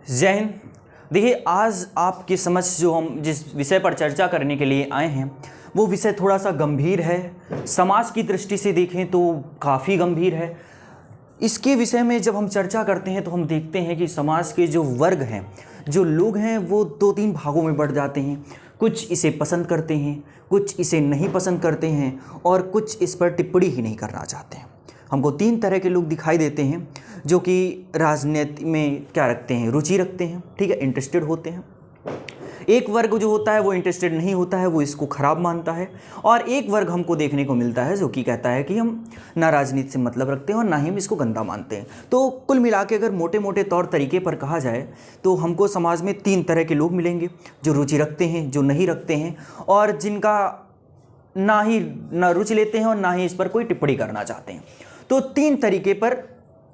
जय हिंद। देखिए, आज आपकी समझ जो हम जिस विषय पर चर्चा करने के लिए आए हैं वो विषय थोड़ा सा गंभीर है। समाज की दृष्टि से देखें तो काफ़ी गंभीर है। इसके विषय में जब हम चर्चा करते हैं तो हम देखते हैं कि समाज के जो वर्ग हैं, जो लोग हैं, वो दो तीन भागों में बढ़ जाते हैं। कुछ इसे पसंद करते हैं, कुछ इसे नहीं पसंद करते हैं और कुछ इस पर टिप्पणी ही नहीं करना चाहते हैं। हमको तीन तरह के लोग दिखाई देते हैं जो कि राजनीति में क्या रखते हैं, रुचि रखते हैं, ठीक है, इंटरेस्टेड होते हैं। एक वर्ग जो होता है वो इंटरेस्टेड नहीं होता है, वो इसको ख़राब मानता है। और एक वर्ग हमको देखने को मिलता है जो कि कहता है कि हम ना राजनीति से मतलब रखते हैं और ना ही हम इसको गंदा मानते हैं। तो कुल मिला के अगर मोटे मोटे तौर तरीके पर कहा जाए तो हमको समाज में तीन तरह के लोग मिलेंगे, जो रुचि रखते हैं, जो नहीं रखते हैं और जिनका ना रुचि लेते हैं और ना ही इस पर कोई टिप्पणी करना चाहते हैं। तो तीन तरीके पर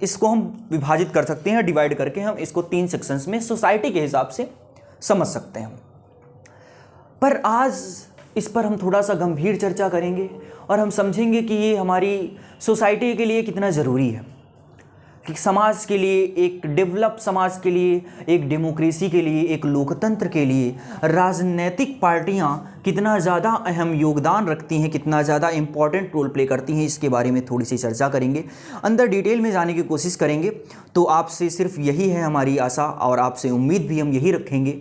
इसको हम विभाजित कर सकते हैं, डिवाइड करके हम इसको तीन सेक्शंस में सोसाइटी के हिसाब से समझ सकते हैं। पर आज इस पर हम थोड़ा सा गंभीर चर्चा करेंगे और हम समझेंगे कि ये हमारी सोसाइटी के लिए कितना ज़रूरी है, कि समाज के लिए, एक डेवलप समाज के लिए, एक डेमोक्रेसी के लिए, एक लोकतंत्र के लिए राजनीतिक पार्टियां कितना ज़्यादा अहम योगदान रखती हैं, कितना ज़्यादा इम्पॉर्टेंट रोल प्ले करती हैं। इसके बारे में थोड़ी सी चर्चा करेंगे, अंदर डिटेल में जाने की कोशिश करेंगे। तो आपसे सिर्फ यही है हमारी आशा और आपसे उम्मीद भी हम यही रखेंगे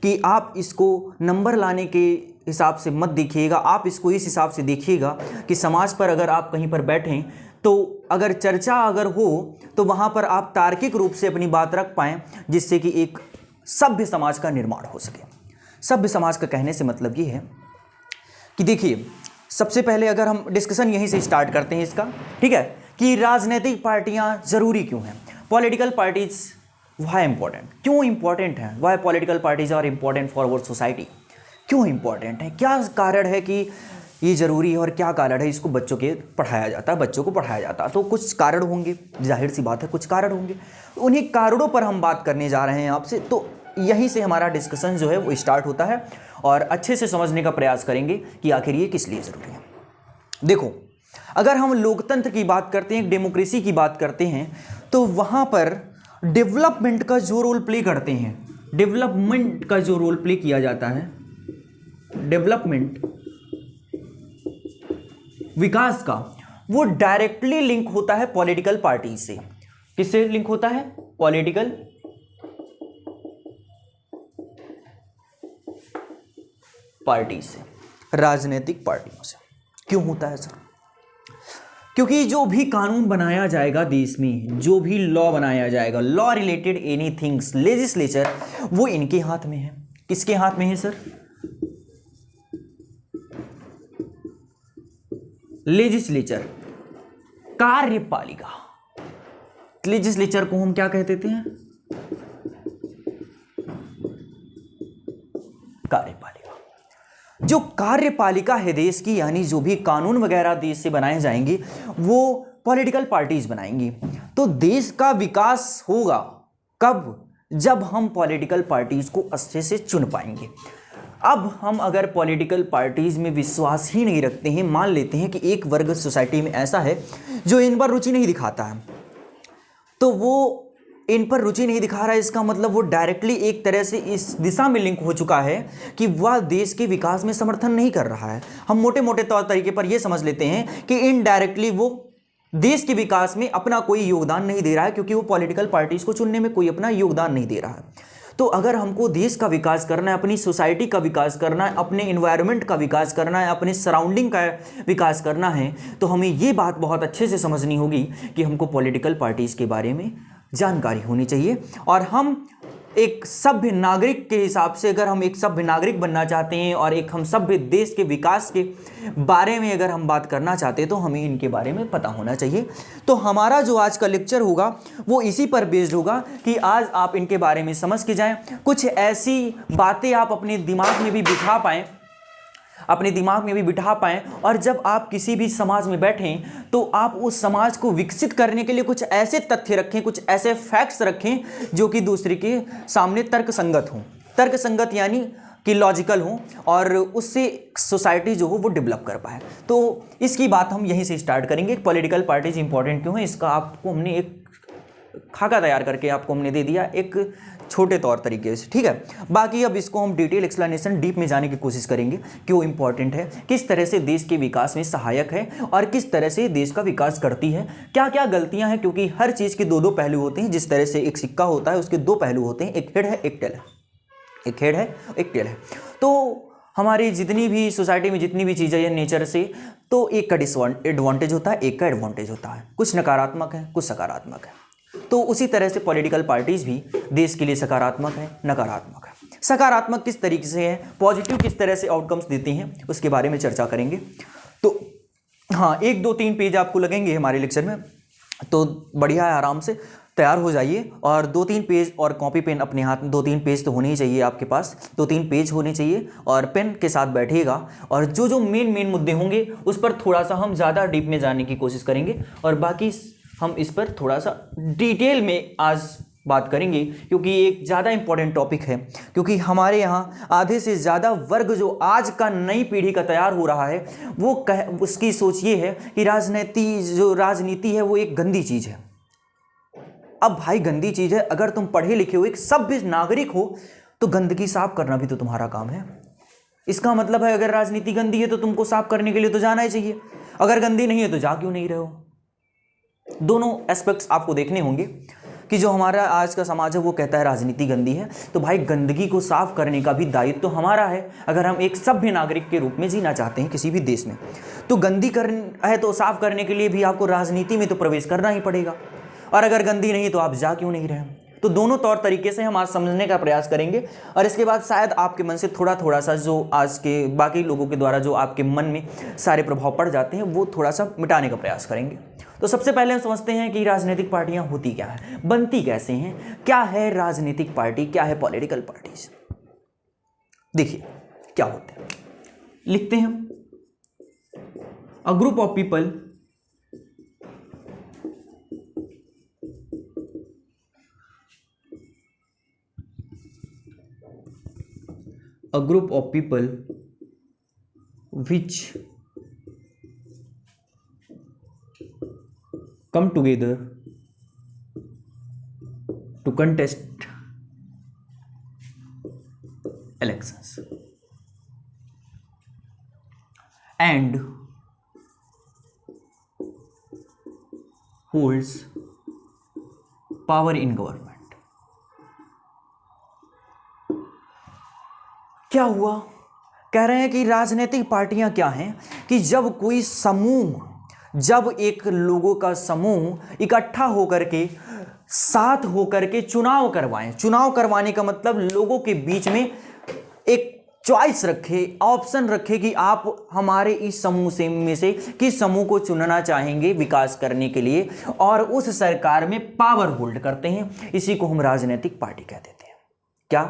कि आप इसको नंबर लाने के हिसाब से मत देखिएगा, आप इसको इस हिसाब से देखिएगा कि समाज पर अगर आप कहीं पर बैठें तो अगर चर्चा अगर हो तो वहाँ पर आप तार्किक रूप से अपनी बात रख पाएँ, जिससे कि एक सभ्य समाज का निर्माण हो सके। सभ्य समाज का कहने से मतलब ये है कि देखिए, सबसे पहले अगर हम डिस्कशन यहीं से स्टार्ट करते हैं इसका, ठीक है, कि राजनीतिक पार्टियाँ ज़रूरी क्यों हैं, पॉलिटिकल पार्टीज वाई इम्पॉर्टेंट, क्यों इम्पॉर्टेंट हैं, why political parties are important for our society, क्यों इम्पॉर्टेंट है, क्या कारण है कि ये ज़रूरी है और क्या कारण है इसको बच्चों को पढ़ाया जाता है। तो कुछ कारण होंगे, जाहिर सी बात है कुछ कारण होंगे, उन्हीं कारणों पर हम बात करने जा रहे हैं आपसे। तो यहीं से हमारा डिस्कशन जो है वो स्टार्ट होता है और अच्छे से समझने का प्रयास करेंगे कि आखिर ये किस लिए ज़रूरी है। देखो, अगर हम लोकतंत्र की बात करते हैं, डेमोक्रेसी की बात करते हैं, तो वहाँ पर डेवलपमेंट का जो रोल प्ले करते हैं, डेवलपमेंट का जो रोल प्ले किया जाता है, डेवलपमेंट विकास का, वो डायरेक्टली लिंक होता है पॉलिटिकल पार्टी से। किससे लिंक होता है? पॉलिटिकल पार्टी से, राजनीतिक पार्टियों से। क्यों होता है सर? क्योंकि जो भी कानून बनाया जाएगा देश में, जो भी लॉ बनाया जाएगा, लॉ रिलेटेड एनीथिंग्स, लेजिस्लेचर, वो इनके हाथ में है। किसके हाथ में है सर? लेजिस्लेचर, कार्यपालिका। लेजिस्लेचर को हम क्या कहते थे? कार्यपालिका। जो कार्यपालिका है देश की, यानी जो भी कानून वगैरह देश से बनाए जाएंगे वो पॉलिटिकल पार्टीज बनाएंगी। तो देश का विकास होगा कब? जब हम पॉलिटिकल पार्टीज को अच्छे से चुन पाएंगे। अब हम अगर पॉलिटिकल पार्टीज में विश्वास ही नहीं रखते हैं, मान लेते हैं कि एक वर्ग सोसाइटी में ऐसा है जो इन पर रुचि नहीं दिखाता है, तो वो इन पर रुचि नहीं दिखा रहा है, इसका मतलब वो डायरेक्टली एक तरह से इस दिशा में लिंक हो चुका है कि वह देश के विकास में समर्थन नहीं कर रहा है। हम मोटे मोटे तौर तरीके पर यह समझ लेते हैं कि इनडायरेक्टली वो देश के विकास में अपना कोई योगदान नहीं दे रहा है, क्योंकि वो पॉलिटिकल पार्टीज को चुनने में कोई अपना योगदान नहीं दे रहा है। तो अगर हमको देश का विकास करना है, अपनी सोसाइटी का विकास करना है, अपने इन्वायरमेंट का विकास करना है, अपने सराउंडिंग का विकास करना है, तो हमें ये बात बहुत अच्छे से समझनी होगी कि हमको पॉलिटिकल पार्टीज़ के बारे में जानकारी होनी चाहिए। और हम एक सभ्य नागरिक के हिसाब से, अगर हम एक सभ्य नागरिक बनना चाहते हैं और एक हम सभ्य देश के विकास के बारे में अगर हम बात करना चाहते हैं, तो हमें इनके बारे में पता होना चाहिए। तो हमारा जो आज का लेक्चर होगा वो इसी पर बेस्ड होगा कि आज आप इनके बारे में समझ के जाएं, कुछ ऐसी बातें आप अपने दिमाग में भी बिठा पाएं, और जब आप किसी भी समाज में बैठें तो आप उस समाज को विकसित करने के लिए कुछ ऐसे तथ्य रखें, कुछ ऐसे फैक्ट्स रखें जो कि दूसरे के सामने तर्कसंगत हों, तर्कसंगत यानी कि लॉजिकल हों, और उससे सोसाइटी जो हो वो डेवलप कर पाए। तो इसकी बात हम यहीं से स्टार्ट करेंगे। पॉलिटिकल पार्टीज इंपॉर्टेंट क्यों है, इसका आपको हमने एक खाका तैयार करके आपको हमने दे दिया एक छोटे तौर तरीके से, ठीक है। बाकी अब इसको हम डिटेल एक्सप्लेनेशन डीप में जाने की कोशिश करेंगे, क्यों इंपॉर्टेंट है, किस तरह से देश के विकास में सहायक है और किस तरह से देश का विकास करती है, क्या क्या गलतियां हैं, क्योंकि हर चीज़ के दो दो पहलू होते हैं। जिस तरह से एक सिक्का होता है उसके दो पहलू होते हैं, एक हेड है एक टेल है, एक हेड है एक टेल है। तो हमारी जितनी भी सोसाइटी में जितनी भी चीज़ें हैं नेचर से, तो एक का डिसएडवांटेज होता है, एक का एडवांटेज होता है, कुछ नकारात्मक है कुछ सकारात्मक है। तो उसी तरह से पॉलिटिकल पार्टीज भी देश के लिए सकारात्मक है नकारात्मक है। सकारात्मक किस तरीके से है, पॉजिटिव किस तरह से आउटकम्स देती हैं, उसके बारे में चर्चा करेंगे। तो हाँ, 1 2 3 पेज आपको लगेंगे हमारे लेक्चर में, तो बढ़िया है, आराम से तैयार हो जाइए और 2-3 पेज और कॉपी पेन अपने हाथ में, 2-3 पेज तो होने ही चाहिए आपके पास, 2-3 पेज होने चाहिए और पेन के साथ बैठिएगा और जो जो मेन मुद्दे होंगे उस पर थोड़ा सा हम ज़्यादा डीप में जाने की कोशिश करेंगे और बाकी हम इस पर थोड़ा सा डिटेल में आज बात करेंगे, क्योंकि एक ज़्यादा इंपॉर्टेंट टॉपिक है। क्योंकि हमारे यहाँ आधे से ज़्यादा वर्ग जो आज का नई पीढ़ी का तैयार हो रहा है, वो उसकी सोच ये है कि राजनीति है वो एक गंदी चीज़ है। अब भाई गंदी चीज़ है, अगर तुम पढ़े लिखे हो, एक सभ्य नागरिक हो, तो गंदगी साफ करना भी तो तुम्हारा काम है। इसका मतलब है अगर राजनीति गंदी है तो तुमको साफ करने के लिए तो जाना ही चाहिए, अगर गंदी नहीं है तो जा क्यों नहीं रहे हो। दोनों एस्पेक्ट्स आपको देखने होंगे कि जो हमारा आज का समाज है वो कहता है राजनीति गंदी है, तो भाई गंदगी को साफ करने का भी दायित्व तो हमारा है। अगर हम एक सभ्य नागरिक के रूप में जीना चाहते हैं किसी भी देश में, तो गंदी करना है तो साफ करने के लिए भी आपको राजनीति में तो प्रवेश करना ही पड़ेगा, और अगर गंदी नहीं तो आप जा क्यों नहीं रहे। तो दोनों तौर तरीके से हम आज समझने का प्रयास करेंगे और इसके बाद शायद आपके मन से थोड़ा सा जो आज के बाकी लोगों के द्वारा जो आपके मन में सारे प्रभाव पड़ जाते हैं वो थोड़ा सा मिटाने का प्रयास करेंगे। तो सबसे पहले हम समझते हैं कि राजनीतिक पार्टियां होती क्या है, बनती कैसे हैं, क्या है राजनीतिक पार्टी, क्या है पॉलिटिकल पार्टीज। देखिए क्या होते हैं, लिखते हैं a group of people a group of people which come together to contest elections and holds power in government। क्या हुआ, कह रहे हैं कि राजनीतिक पार्टियां क्या हैं कि जब कोई समूह, जब एक लोगों का समूह इकट्ठा होकर के साथ होकर के चुनाव करवाएं। चुनाव करवाने का मतलब लोगों के बीच में एक चॉइस रखे, ऑप्शन रखे कि आप हमारे इस समूह से में से किस समूह को चुनना चाहेंगे विकास करने के लिए, और उस सरकार में पावर होल्ड करते हैं। इसी को हम राजनीतिक पार्टी कह देते हैं। क्या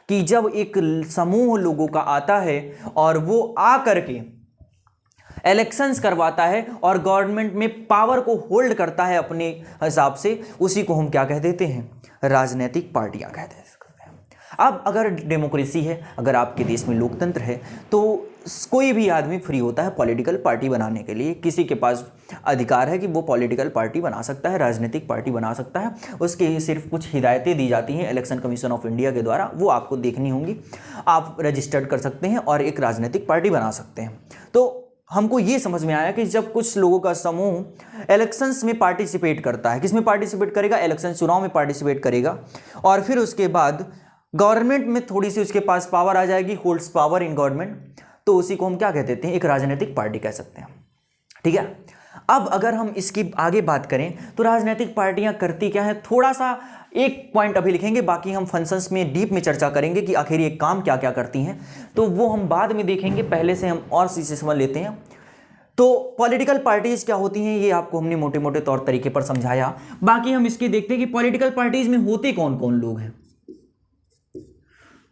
कि जब एक समूह लोगों का आता है और वो आ करके इलेक्शंस करवाता है और गवर्नमेंट में पावर को होल्ड करता है अपने हिसाब से, उसी को हम क्या कह देते हैं, राजनीतिक पार्टियां कह देते हैं। अब अगर डेमोक्रेसी है, अगर आपके देश में लोकतंत्र है, तो कोई भी आदमी फ्री होता है पॉलिटिकल पार्टी बनाने के लिए। किसी के पास अधिकार है कि वो पॉलिटिकल पार्टी बना सकता है, राजनीतिक पार्टी बना सकता है। उसके सिर्फ कुछ हिदायतें दी जाती हैं इलेक्शन कमीशन ऑफ इंडिया के द्वारा, वो आपको देखनी होंगी। आप रजिस्टर्ड कर सकते हैं और एक राजनीतिक पार्टी बना सकते हैं। तो हमको ये समझ में आया कि जब कुछ लोगों का समूह इलेक्शंस में पार्टिसिपेट करता है, किस में पार्टिसिपेट करेगा, इलेक्शन चुनाव में पार्टिसिपेट करेगा, और फिर उसके बाद गवर्नमेंट में थोड़ी सी उसके पास पावर आ जाएगी, होल्ड्स पावर इन गवर्नमेंट, तो उसी को हम क्या कह देते हैं, एक राजनीतिक पार्टी कह सकते हैं। ठीक है। अब अगर हम इसकी आगे बात करें तो राजनीतिक पार्टियां करती क्या है, थोड़ा सा एक पॉइंट अभी लिखेंगे, बाकी हम फंक्शंस में डीप में चर्चा करेंगे कि आखिर ये काम क्या क्या करती हैं, तो वो हम बाद में देखेंगे। पहले से हम और चीज़ें समझ लेते हैं। तो पॉलिटिकल पार्टीज क्या होती हैं ये आपको हमने मोटे मोटे तौर तरीके पर समझाया। बाकी हम इसके देखते हैं कि पॉलिटिकल पार्टीज में होते कौन कौन लोग हैं।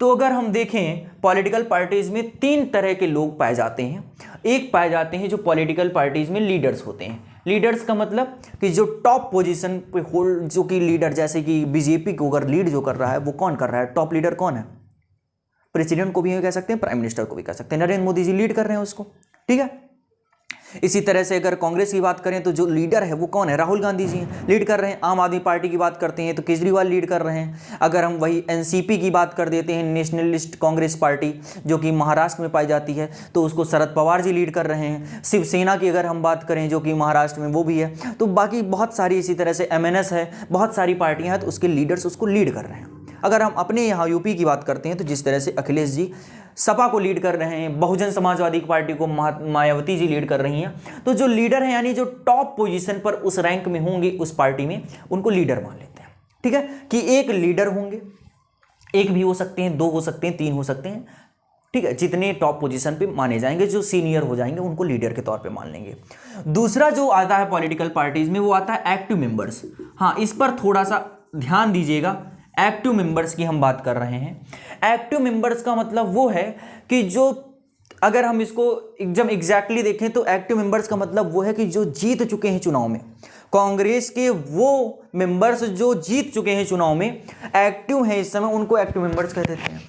तो अगर हम देखें पॉलिटिकल पार्टीज में 3 तरह के लोग पाए जाते हैं। एक पाए जाते हैं जो पॉलिटिकल पार्टीज में लीडर्स होते हैं। लीडर्स का मतलब कि जो टॉप पोजीशन पे होल्ड, जो कि लीडर, जैसे कि बीजेपी को अगर लीड जो कर रहा है वो कौन कर रहा है, टॉप लीडर कौन है, प्रेसिडेंट को भी कह सकते हैं, प्राइम मिनिस्टर को भी कह सकते हैं, नरेंद्र मोदी जी लीड कर रहे हैं उसको। ठीक है। इसी तरह से अगर कांग्रेस की बात करें तो जो लीडर है वो कौन है, राहुल गांधी जी हैं, लीड कर रहे हैं। आम आदमी पार्टी की बात करते हैं तो केजरीवाल लीड कर रहे हैं। अगर हम वही एनसीपी की बात कर देते हैं, नेशनलिस्ट कांग्रेस पार्टी, जो कि महाराष्ट्र में पाई जाती है, तो उसको शरद पवार जी लीड कर रहे हैं। शिवसेना की अगर हम बात करें जो कि महाराष्ट्र में, वो भी है। तो बाकी बहुत सारी, इसी तरह से एमएनएस है, बहुत सारी पार्टियां हैं, तो उसके लीडर्स उसको लीड कर रहे हैं। अगर हम अपने यहाँ यूपी की बात करते हैं तो जिस तरह से अखिलेश जी सपा को लीड कर रहे हैं, बहुजन समाजवादी पार्टी को मायावती जी लीड कर रही हैं, तो जो लीडर हैं यानी जो टॉप पोजीशन पर उस रैंक में होंगे उस पार्टी में, उनको लीडर मान लेते हैं। ठीक है, कि एक लीडर होंगे, एक भी हो सकते हैं, दो हो सकते हैं, तीन हो सकते हैं। ठीक है, जितने टॉप पोजीशन पे माने जाएंगे, जो सीनियर हो जाएंगे, उनको लीडर के तौर पे मान लेंगे। दूसरा जो आता है पॉलिटिकल पार्टीज में, वो आता है एक्टिव मेंबर्स। हाँ, इस पर थोड़ा सा ध्यान दीजिएगा। एक्टिव मेंबर्स की हम बात कर रहे हैं। एक्टिव मेंबर्स का मतलब वो है कि जो, अगर हम इसको एकदम एग्जैक्टली देखें तो एक्टिव मेंबर्स का मतलब वो है कि जो जीत चुके हैं चुनाव में। कांग्रेस के वो मेंबर्स जो जीत चुके हैं चुनाव में, एक्टिव हैं इस समय, उनको एक्टिव मेंबर्स कह देते हैं।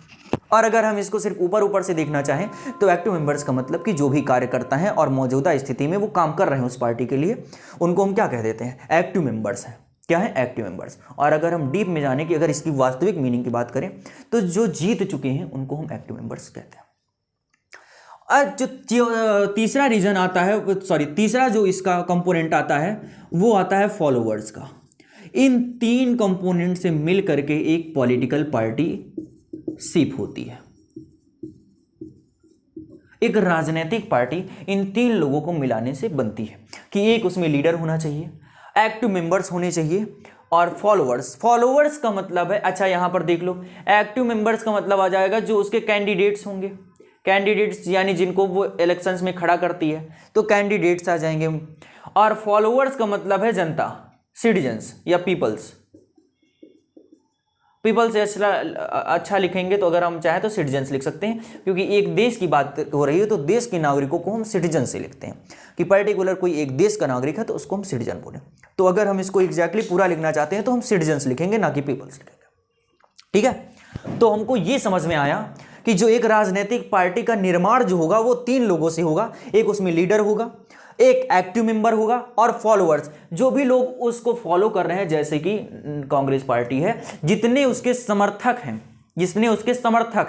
और अगर हम इसको सिर्फ ऊपर ऊपर से देखना चाहें तो एक्टिव मेंबर्स का मतलब कि जो भी कार्यकर्ता हैं और मौजूदा स्थिति में वो काम कर रहे हैं उस पार्टी के लिए, उनको हम क्या कह देते हैं, एक्टिव मेंबर्स हैं। क्या है, एक्टिव मेंबर्स। और अगर हम डीप में जाने की, अगर इसकी वास्तविक मीनिंग की बात करें तो जो जीत चुके हैं उनको हम एक्टिव मेंबर्स कहते हैं। जो तीसरा रीजन आता है, सॉरी, तीसरा जो इसका कंपोनेंट आता है वो आता है फॉलोवर्स का। इन तीन कंपोनेंट से मिल करके एक पॉलिटिकल पार्टी शिप होती है। एक राजनीतिक पार्टी इन तीन लोगों को मिलाने से बनती है कि एक उसमें लीडर होना चाहिए, एक्टिव मेंबर्स होने चाहिए, और फॉलोअर्स। फॉलोअर्स का मतलब है, अच्छा यहां पर देख लो, एक्टिव मेंबर्स का मतलब आ जाएगा जो उसके कैंडिडेट्स होंगे। कैंडिडेट्स यानी जिनको वो इलेक्शंस में खड़ा करती है, तो कैंडिडेट्स आ जाएंगे। और फॉलोअर्स का मतलब है जनता, सिटीजन्स या पीपल्स। पीपल से अच्छा लिखेंगे तो अगर हम चाहें तो सिटीजन्स लिख सकते हैं, क्योंकि एक देश की बात हो रही है तो देश के नागरिकों को हम सिटीजन से लिखते हैं, कि पर्टिकुलर कोई एक देश का नागरिक है तो उसको हम सिटीजन बोलें। तो अगर हम इसको एग्जैक्टली पूरा लिखना चाहते हैं तो हम सिटीजन्स लिखेंगे, ना कि पीपल्स लिखेंगे। ठीक है, तो हमको ये समझ में आया कि जो एक राजनीतिक पार्टी का निर्माण जो होगा वो तीन लोगों से होगा। एक उसमें लीडर होगा, एक एक्टिव मेंबर होगा, और फॉलोअर्स, जो भी लोग उसको फॉलो कर रहे हैं, जैसे कि कांग्रेस पार्टी है, जितने उसके समर्थक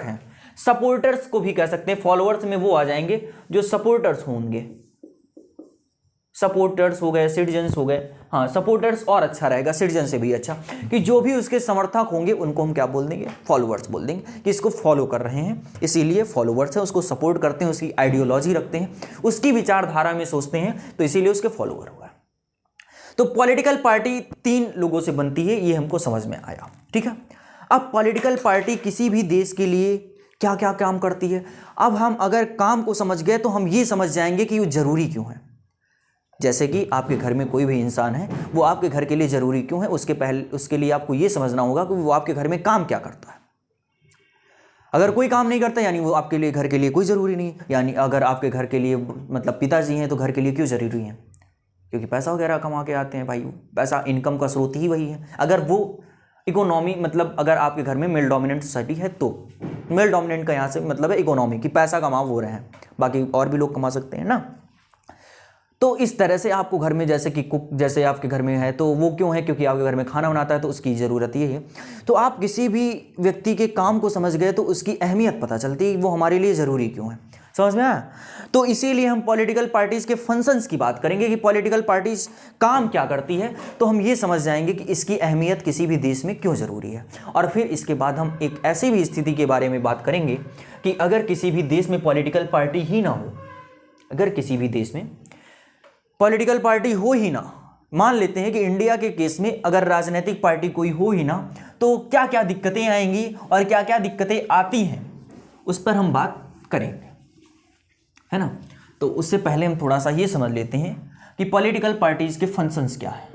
हैं, सपोर्टर्स को भी कह सकते हैं। फॉलोअर्स में वो आ जाएंगे जो सपोर्टर्स होंगे, सपोर्टर्स हो गए, सिटीजन्स हो गए। हाँ, सपोर्टर्स और अच्छा रहेगा, सिटीजन से भी अच्छा, कि जो भी उसके समर्थक होंगे उनको हम क्या बोल देंगे, फॉलोअर्स बोल देंगे, कि इसको फॉलो कर रहे हैं, इसीलिए फॉलोअर्स है, उसको सपोर्ट करते हैं, उसकी आइडियोलॉजी रखते हैं, उसकी विचारधारा में सोचते हैं, तो इसीलिए उसके फॉलोअर होगा। तो पॉलिटिकल पार्टी तीन लोगों से बनती है, ये हमको समझ में आया। ठीक है, अब पॉलिटिकल पार्टी किसी भी देश के लिए क्या क्या काम करती है, अब हम अगर काम को समझ गए तो हम ये समझ जाएंगे कि वो जरूरी क्यों है। जैसे कि आपके घर में कोई भी इंसान है, वो आपके घर के लिए ज़रूरी क्यों है, उसके लिए आपको ये समझना होगा कि वो आपके घर में काम क्या करता है। अगर कोई काम नहीं करता यानी वो आपके लिए, घर के लिए कोई ज़रूरी नहीं। यानी अगर आपके घर के लिए मतलब पिताजी हैं तो घर के लिए क्यों ज़रूरी हैं, क्योंकि पैसा वगैरह कमा के आते हैं भाई, पैसा इनकम का स्रोत ही वही है। अगर वो इकोनॉमी, मतलब अगर आपके घर में मेल डोमिनेंट सोसाइटी है तो मेल डोमिनेंट का यहाँ से मतलब है इकोनॉमी, कि पैसा कमा वो रहे हैं, बाकी और भी लोग कमा सकते हैं ना। तो इस तरह से आपको घर में, जैसे कि कुक जैसे आपके घर में है, तो वो क्यों है, क्योंकि आपके घर में खाना बनाता है, तो उसकी ज़रूरत ये है। तो आप किसी भी व्यक्ति के काम को समझ गए तो उसकी अहमियत पता चलती है, वो हमारे लिए ज़रूरी क्यों है। समझ में आया? तो इसीलिए हम पॉलिटिकल पार्टीज़ के फंक्शंस की बात करेंगे कि पॉलिटिकल पार्टीज़ काम क्या करती है, तो हम ये समझ जाएंगे कि इसकी अहमियत किसी भी देश में क्यों ज़रूरी है। और फिर इसके बाद हम एक ऐसी भी स्थिति के बारे में बात करेंगे कि अगर किसी भी देश में पॉलिटिकल पार्टी ही ना हो, अगर किसी भी देश में पॉलिटिकल पार्टी हो ही ना, मान लेते हैं कि इंडिया के केस में अगर राजनीतिक पार्टी कोई हो ही ना, तो क्या क्या दिक्कतें आएंगी और क्या क्या दिक्कतें आती हैं, उस पर हम बात करेंगे, है ना। तो उससे पहले हम थोड़ा सा ये समझ लेते हैं कि पॉलिटिकल पार्टीज के फंक्शंस क्या है।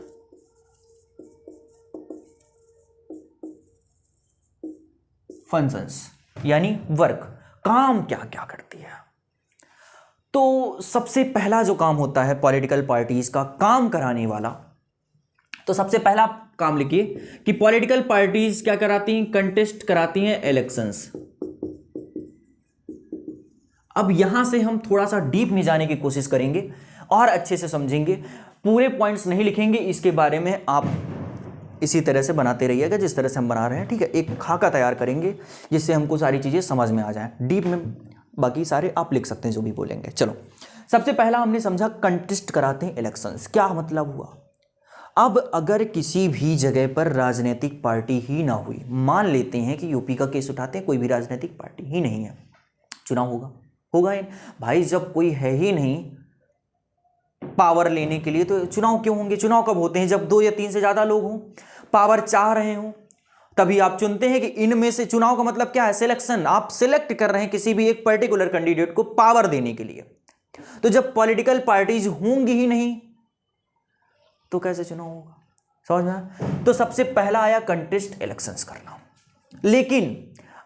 फंक्शंस यानी वर्क, काम क्या क्या करती है। तो सबसे पहला जो काम होता है पॉलिटिकल पार्टीज का काम कराने वाला, तो सबसे पहला काम लिखिए कि पॉलिटिकल पार्टीज क्या कराती हैं, कंटेस्ट कराती हैं इलेक्शंस। अब यहां से हम थोड़ा सा डीप में जाने की कोशिश करेंगे और अच्छे से समझेंगे। पूरे पॉइंट्स नहीं लिखेंगे, इसके बारे में आप इसी तरह से बनाते रहिएगा जिस तरह से हम बना रहे हैं, ठीक है। एक खाका तैयार करेंगे जिससे हमको सारी चीज़ें समझ में आ जाएं डीप में। बाकी सारे आप लिख सकते हैं जो भी बोलेंगे। चलो, सबसे पहला हमने समझा कंटेस्ट कराते हैं इलेक्शंस, क्या मतलब हुआ। अब अगर किसी भी जगह पर राजनीतिक पार्टी ही ना हुई, मान लेते हैं कि यूपी का केस उठाते हैं, कोई भी राजनीतिक पार्टी ही नहीं है, चुनाव होगा ही भाई। जब कोई है ही नहीं पावर लेने के लिए तो चुनाव क्यों होंगे। चुनाव कब होते हैं, जब 2 या 3 से ज़्यादा लोग हों, पावर चाह रहे हों, तभी आप चुनते हैं कि इनमें से। चुनाव का मतलब क्या है, सिलेक्शन। आप सिलेक्ट कर रहे हैं किसी भी एक पर्टिकुलर कैंडिडेट को पावर देने के लिए। तो जब पॉलिटिकल पार्टीज होंगी ही नहीं तो कैसे चुनाव होगा, समझ में। तो सबसे पहला आया कंटेस्ट इलेक्शंस करना। लेकिन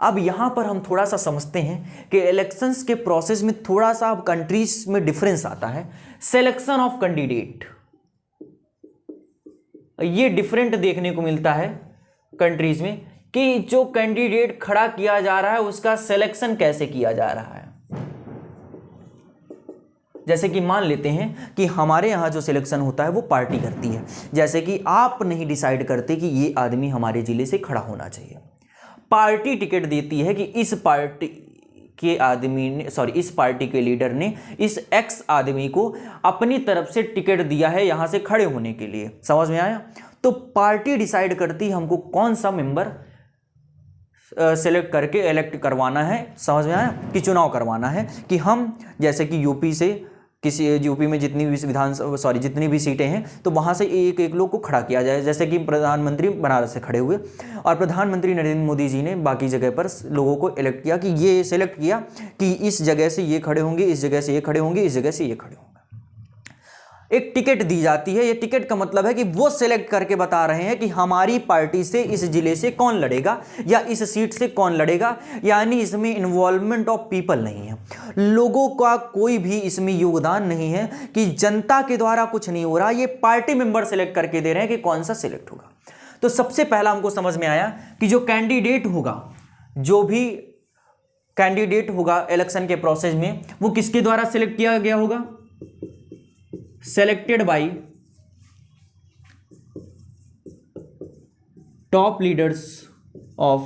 अब यहां पर हम थोड़ा सा समझते हैं कि इलेक्शंस के प्रोसेस में थोड़ा सा अब कंट्रीज में डिफरेंस आता है। सिलेक्शन ऑफ कैंडिडेट, ये डिफरेंट देखने को मिलता है कंट्रीज में कि जो कैंडिडेट खड़ा किया जा रहा है उसका सिलेक्शन कैसे किया जा रहा है। जैसे कि मान लेते हैं कि हमारे यहाँ जो सिलेक्शन होता है वो पार्टी करती है। जैसे कि आप नहीं डिसाइड करते कि ये आदमी हमारे ज़िले से खड़ा होना चाहिए, पार्टी टिकट देती है कि इस पार्टी के आदमी ने, इस पार्टी के लीडर ने इस एक्स आदमी को अपनी तरफ से टिकट दिया है यहाँ से खड़े होने के लिए। समझ में आया। तो पार्टी डिसाइड करती है हमको कौन सा मेंबर सेलेक्ट करके इलेक्ट करवाना है। समझ में आया कि चुनाव करवाना है कि हम, जैसे कि यूपी से किसी, यूपी में जितनी भी जितनी भी सीटें हैं तो वहाँ से एक एक लोग को खड़ा किया जाए। जैसे कि प्रधानमंत्री बनारस से खड़े हुए और प्रधानमंत्री नरेंद्र मोदी जी ने बाकी जगह पर लोगों को इलेक्ट किया कि ये सेलेक्ट किया कि इस जगह से ये खड़े होंगे, इस जगह से ये खड़े होंगे, इस जगह से ये खड़े होंगे। एक टिकट दी जाती है। ये टिकट का मतलब है कि वो सिलेक्ट करके बता रहे हैं कि हमारी पार्टी से इस जिले से कौन लड़ेगा या इस सीट से कौन लड़ेगा। यानी इसमें इन्वॉल्वमेंट ऑफ पीपल नहीं है, लोगों का कोई भी इसमें योगदान नहीं है कि जनता के द्वारा कुछ नहीं हो रहा। ये पार्टी मेंबर सिलेक्ट करके दे रहे हैं कि कौन सा सिलेक्ट होगा। तो सबसे पहला हमको समझ में आया कि जो कैंडिडेट होगा, जो भी कैंडिडेट होगा इलेक्शन के प्रोसेस में, वो किसके द्वारा सिलेक्ट किया गया होगा, selected by top leaders of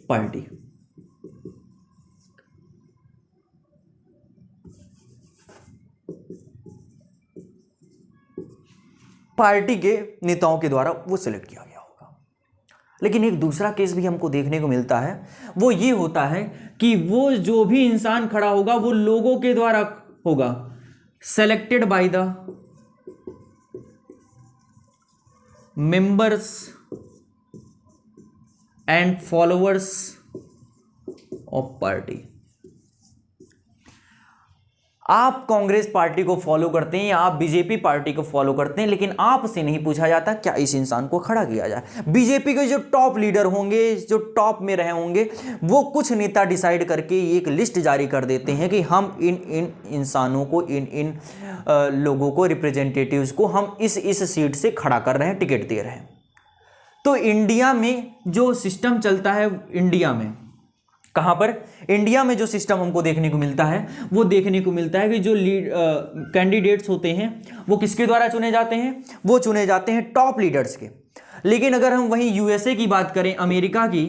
party। Party के नेताओं के द्वारा वो सिलेक्ट किया गया होगा। लेकिन एक दूसरा केस भी हमको देखने को मिलता है, वो ये होता है कि वो जो भी इंसान खड़ा होगा वो लोगों के द्वारा होगा, selected by the members and followers of party। आप कांग्रेस पार्टी को फॉलो करते हैं या आप बीजेपी पार्टी को फॉलो करते हैं, लेकिन आपसे नहीं पूछा जाता क्या इस इंसान को खड़ा किया जाए। बीजेपी के जो टॉप लीडर होंगे, जो टॉप में रहे होंगे, वो कुछ नेता डिसाइड करके एक लिस्ट जारी कर देते हैं कि हम इन इंसानों को, इन लोगों को, रिप्रेजेंटेटिव्स को हम इस सीट से खड़ा कर रहे हैं, टिकट दे रहे हैं। तो इंडिया में जो सिस्टम चलता है, इंडिया में कहाँ पर, इंडिया में जो सिस्टम हमको देखने को मिलता है वो देखने को मिलता है कि जो कैंडिडेट्स होते हैं वो किसके द्वारा चुने जाते हैं, वो चुने जाते हैं टॉप लीडर्स के। लेकिन अगर हम वहीं यूएसए की बात करें, अमेरिका की,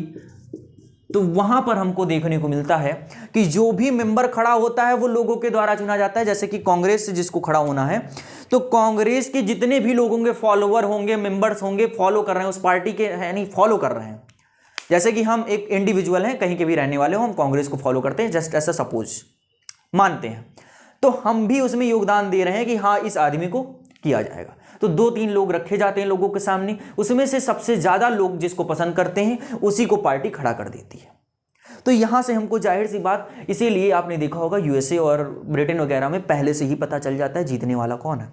तो वहाँ पर हमको देखने को मिलता है कि जो भी मेंबर खड़ा होता है वो लोगों के द्वारा चुना जाता है। जैसे कि कांग्रेस से जिसको खड़ा होना है तो कांग्रेस के जितने भी लोग होंगे, फॉलोवर होंगे, मेंबर्स होंगे, फॉलो कर रहे हैं उस पार्टी के, यानी फॉलो कर रहे हैं। जैसे कि हम एक इंडिविजुअल हैं, कहीं के भी रहने वाले हो, हम कांग्रेस को फॉलो करते हैं, जस्ट ऐसा सपोज मानते हैं, तो हम भी उसमें योगदान दे रहे हैं कि हाँ इस आदमी को किया जाएगा। तो 2-3 लोग रखे जाते हैं लोगों के सामने, उसमें से सबसे ज़्यादा लोग जिसको पसंद करते हैं उसी को पार्टी खड़ा कर देती है। तो यहाँ से हमको जाहिर सी बात, इसीलिए आपने देखा होगा यूएसए और ब्रिटेन वगैरह में पहले से ही पता चल जाता है जीतने वाला कौन है,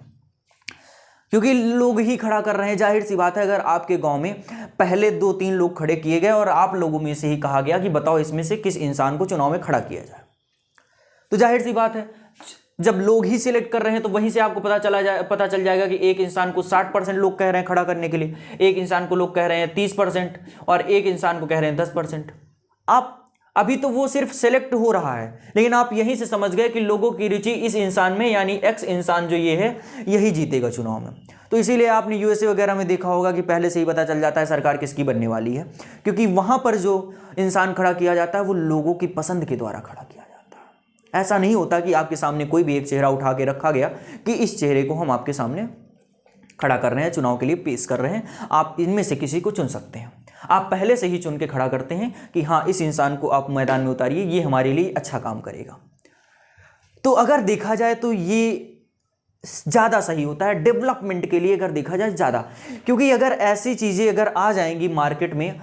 क्योंकि लोग ही खड़ा कर रहे हैं। जाहिर सी बात है, अगर आपके गांव में पहले 2-3 लोग खड़े किए गए और आप लोगों में से ही कहा गया कि बताओ इसमें से किस इंसान को चुनाव में खड़ा किया जाए, तो जाहिर सी बात है जब लोग ही सिलेक्ट कर रहे हैं तो वहीं से आपको पता चल जाएगा कि एक इंसान को 60% लोग कह रहे हैं खड़ा करने के लिए, एक इंसान को लोग कह रहे हैं 30% और एक इंसान को कह रहे हैं 10%। आप अभी तो वो सिर्फ सेलेक्ट हो रहा है, लेकिन आप यहीं से समझ गए कि लोगों की रुचि इस इंसान में, यानी एक्स इंसान जो ये है, यही जीतेगा चुनाव में। तो इसीलिए आपने यूएसए वगैरह में देखा होगा कि पहले से ही पता चल जाता है सरकार किसकी बनने वाली है, क्योंकि वहां पर जो इंसान खड़ा किया जाता है वो लोगों की पसंद के द्वारा खड़ा किया जाता है। ऐसा नहीं होता कि आपके सामने कोई भी एक चेहरा उठा के रखा गया कि इस चेहरे को हम आपके सामने खड़ा कर रहे हैं, चुनाव के लिए पेश कर रहे हैं, आप इनमें से किसी को चुन सकते हैं। आप पहले से ही चुन के खड़ा करते हैं कि हाँ, इस इंसान को आप मैदान में उतारिए, ये हमारे लिए अच्छा काम करेगा। तो अगर देखा जाए तो ये ज़्यादा सही होता है डेवलपमेंट के लिए, अगर देखा जाए ज़्यादा, क्योंकि अगर ऐसी चीज़ें अगर आ जाएंगी मार्केट में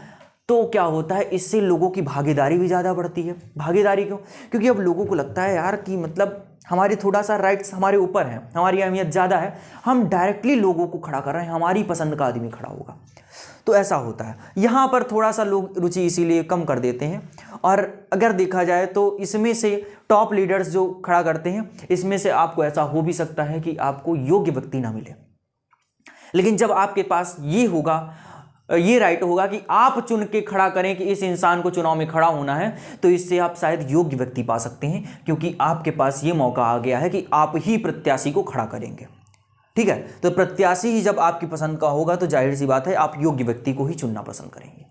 तो क्या होता है, इससे लोगों की भागीदारी भी ज़्यादा बढ़ती है। भागीदारी क्यों? क्योंकि अब लोगों को लगता है यार कि मतलब हमारे थोड़ा सा राइट्स हमारे ऊपर हैं, हमारी अहमियत ज़्यादा है, हम डायरेक्टली लोगों को खड़ा कर रहे हैं, हमारी पसंद का आदमी खड़ा होगा। तो ऐसा होता है, यहाँ पर थोड़ा सा लोग रुचि इसीलिए कम कर देते हैं। और अगर देखा जाए तो इसमें से टॉप लीडर्स जो खड़ा करते हैं, इसमें से आपको ऐसा हो भी सकता है कि आपको योग्य व्यक्ति ना मिले, लेकिन जब आपके पास ये होगा, ये राइट होगा कि आप चुन के खड़ा करें कि इस इंसान को चुनाव में खड़ा होना है, तो इससे आप शायद योग्य व्यक्ति पा सकते हैं, क्योंकि आपके पास ये मौका आ गया है कि आप ही प्रत्याशी को खड़ा करेंगे। ठीक है, तो प्रत्याशी ही जब आपकी पसंद का होगा तो जाहिर सी बात है आप योग्य व्यक्ति को ही चुनना पसंद करेंगे।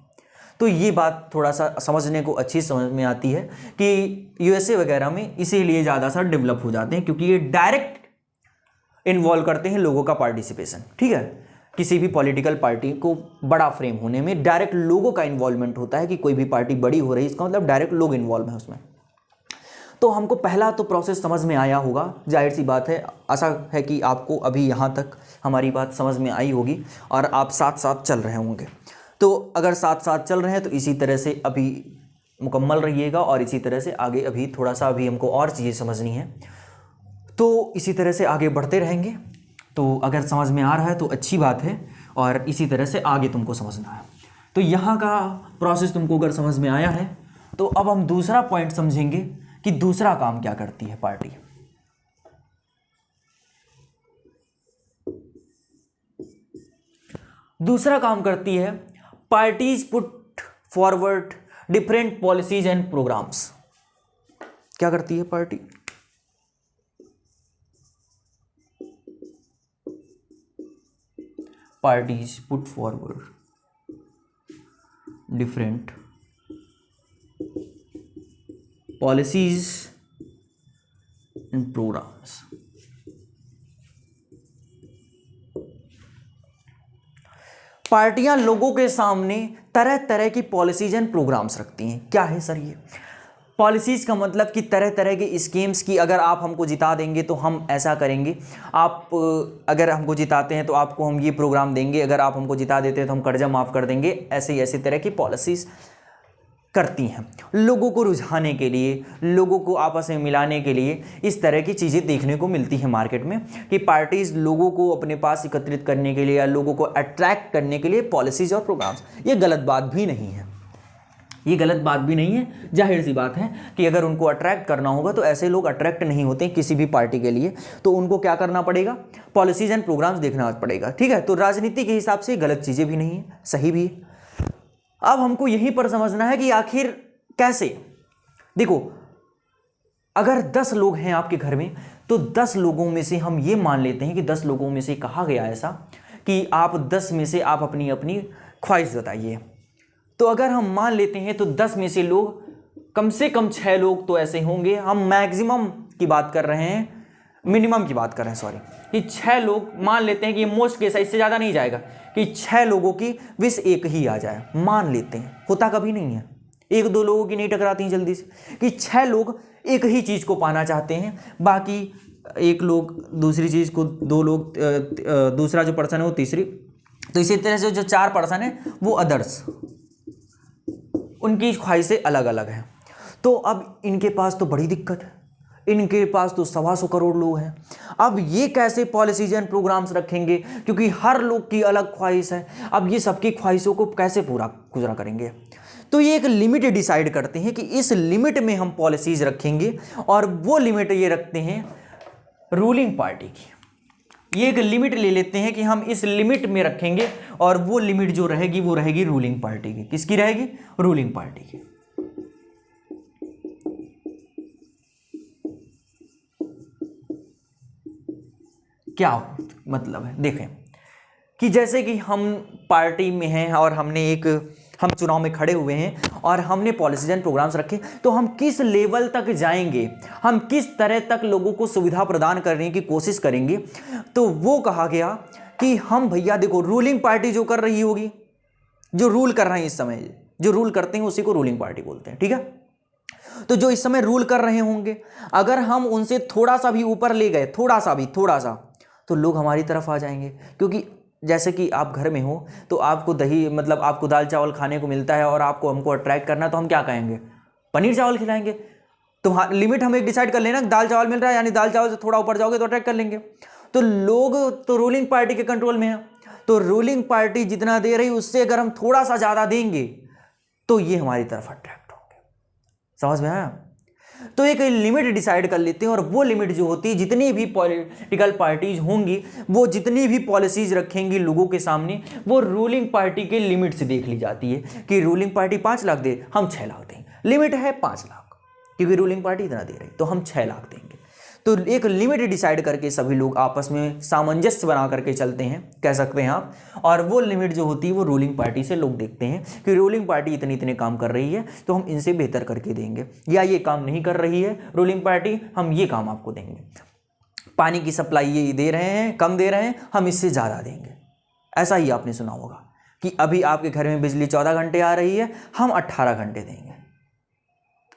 तो ये बात थोड़ा सा समझने को अच्छी समझ में आती है कि यूएसए वगैरह में इसीलिए ज़्यादा सा डेवलप हो जाते हैं, क्योंकि ये डायरेक्ट इन्वॉल्व करते हैं लोगों का पार्टिसिपेशन। ठीक है, किसी भी पॉलिटिकल पार्टी को बड़ा फ्रेम होने में डायरेक्ट लोगों का इन्वॉल्वमेंट होता है कि कोई भी पार्टी बड़ी हो रही है, इसका मतलब डायरेक्ट लोग इन्वॉल्व हैं उसमें। तो हमको पहला तो प्रोसेस समझ में आया होगा, जाहिर सी बात है, आशा है कि आपको अभी यहाँ तक हमारी बात समझ में आई होगी और आप साथ साथ चल रहे होंगे। तो अगर साथ साथ चल रहे हैं तो इसी तरह से अभी मुकम्मल रहिएगा और इसी तरह से आगे अभी थोड़ा सा अभी हमको और चीज़ें समझनी है, तो इसी तरह से आगे बढ़ते रहेंगे। तो अगर समझ में आ रहा है तो अच्छी बात है, और इसी तरह से आगे तुमको समझना है। तो यहाँ का प्रोसेस तुमको अगर समझ में आया है तो अब हम दूसरा पॉइंट समझेंगे कि दूसरा काम क्या करती है पार्टी। दूसरा काम करती है parties put forward different policies and programmes. क्या करती है party? Parties put forward different policies and programmes. पार्टियां लोगों के सामने तरह तरह की पॉलिसीज एंड प्रोग्राम्स रखती हैं। क्या है सर ये? पॉलिसीज़ का मतलब कि तरह तरह के स्कीम्स की, अगर आप हमको जिता देंगे तो हम ऐसा करेंगे, आप अगर हमको जिताते हैं तो आपको हम ये प्रोग्राम देंगे, अगर आप हमको जिता देते हैं तो हम कर्जा माफ़ कर देंगे। ऐसे तरह की पॉलिसीज़ करती हैं लोगों को रुझाने के लिए, लोगों को आपस में मिलाने के लिए। इस तरह की चीज़ें देखने को मिलती हैं मार्केट में कि पार्टीज़ लोगों को अपने पास एकत्रित करने के लिए या लोगों को अट्रैक्ट करने के लिए पॉलिसीज़ और प्रोग्राम्स। ये गलत बात भी नहीं है, ये गलत बात भी नहीं है। जाहिर सी बात है कि अगर उनको अट्रैक्ट करना होगा तो ऐसे लोग अट्रैक्ट नहीं होते किसी भी पार्टी के लिए, तो उनको क्या करना पड़ेगा? पॉलिसीज़ एंड प्रोग्राम्स देखना पड़ेगा। ठीक है, तो राजनीति के हिसाब से गलत चीज़ें भी नहीं है, सही भी है। अब हमको यहीं पर समझना है कि आखिर कैसे। देखो, अगर 10 लोग हैं आपके घर में तो 10 लोगों में से हम ये मान लेते हैं कि 10 लोगों में से कहा गया ऐसा कि आप 10 में से आप अपनी अपनी ख्वाहिश बताइए। तो अगर हम मान लेते हैं तो 10 में से लोग, कम से कम 6 लोग तो ऐसे होंगे, हम मैक्सिमम की बात कर रहे हैं, मिनिमम की बात कर रहे हैं सॉरी, कि 6 लोग मान लेते हैं कि मोस्ट केस है, इससे ज़्यादा नहीं जाएगा, कि 6 लोगों की विश एक ही आ जाए, मान लेते हैं। होता कभी नहीं है, 1-2 लोगों की नहीं टकराती हैं जल्दी से, कि 6 लोग एक ही चीज़ को पाना चाहते हैं, बाकी 1 लोग दूसरी चीज़ को, 2 लोग दूसरा जो पर्सन है वो तीसरी। तो इसी तरह से जो 4 पर्सन है वो अदर्स, उनकी ख्वाहिशें अलग अलग हैं। तो अब इनके पास तो बड़ी दिक्कत है, इनके पास तो 125 करोड़ लोग हैं। अब ये कैसे पॉलिसीज एंड प्रोग्राम्स रखेंगे, क्योंकि हर लोग की अलग ख्वाहिश है। अब ये सबकी ख्वाहिशों को कैसे पूरा गुजरा करेंगे? तो ये एक लिमिट डिसाइड करते हैं कि इस लिमिट में हम पॉलिसीज रखेंगे, और वो लिमिट ये रखते हैं रूलिंग पार्टी की। ये एक लिमिट ले लेते हैं कि हम इस लिमिट में रखेंगे, और वो लिमिट जो रहेगी वो रहेगी रूलिंग पार्टी की। किसकी रहेगी? रूलिंग पार्टी की। क्या मतलब है? देखें कि जैसे कि हम पार्टी में हैं और हम चुनाव में खड़े हुए हैं और हमने पॉलिसीज एंड प्रोग्राम्स रखे, तो हम किस लेवल तक जाएंगे, हम किस तरह तक लोगों को सुविधा प्रदान करने की कोशिश करेंगे। तो वो कहा गया कि हम भैया देखो, रूलिंग पार्टी जो कर रही होगी, जो रूल कर रहे हैं इस समय, जो रूल करते हैं उसी को रूलिंग पार्टी बोलते हैं, ठीक है। तो जो इस समय रूल कर रहे होंगे, अगर हम उनसे थोड़ा सा भी ऊपर ले गए, थोड़ा सा, तो लोग हमारी तरफ आ जाएंगे। क्योंकि जैसे कि आप घर में हो तो आपको दही, मतलब आपको दाल चावल खाने को मिलता है और आपको हमको अट्रैक्ट करना है, तो हम क्या कहेंगे? पनीर चावल खिलाएंगे। तो लिमिट हम एक डिसाइड कर लेना, दाल चावल मिल रहा है यानी दाल चावल से थोड़ा ऊपर जाओगे तो अट्रैक्ट कर लेंगे। तो लोग तो रूलिंग पार्टी के कंट्रोल में है, तो रूलिंग पार्टी जितना दे रही उससे अगर हम थोड़ा सा ज़्यादा देंगे तो ये हमारी तरफ अट्रैक्ट होंगे। समझ में आया? तो एक लिमिट डिसाइड कर लेते हैं और वो लिमिट जो होती है, जितनी भी पॉलिटिकल पार्टीज होंगी वो जितनी भी पॉलिसीज रखेंगी लोगों के सामने, वो रूलिंग पार्टी के लिमिट से देख ली जाती है कि रूलिंग पार्टी 5 लाख दे, हम 6 लाख देंगे। लिमिट है 5 लाख, क्योंकि रूलिंग पार्टी इतना दे रही, तो हम 6 लाख देंगे। तो एक लिमिट डिसाइड करके सभी लोग आपस में सामंजस्य बना करके चलते हैं, कह सकते हैं आप। और वो लिमिट जो होती है वो रूलिंग पार्टी से लोग देखते हैं कि रूलिंग पार्टी इतने काम कर रही है तो हम इनसे बेहतर करके देंगे, या ये काम नहीं कर रही है रूलिंग पार्टी, हम ये काम आपको देंगे। पानी की सप्लाई ये दे रहे हैं, कम दे रहे हैं, हम इससे ज़्यादा देंगे। ऐसा ही आपने सुना होगा कि अभी आपके घर में बिजली 14 घंटे आ रही है, हम 18 घंटे देंगे।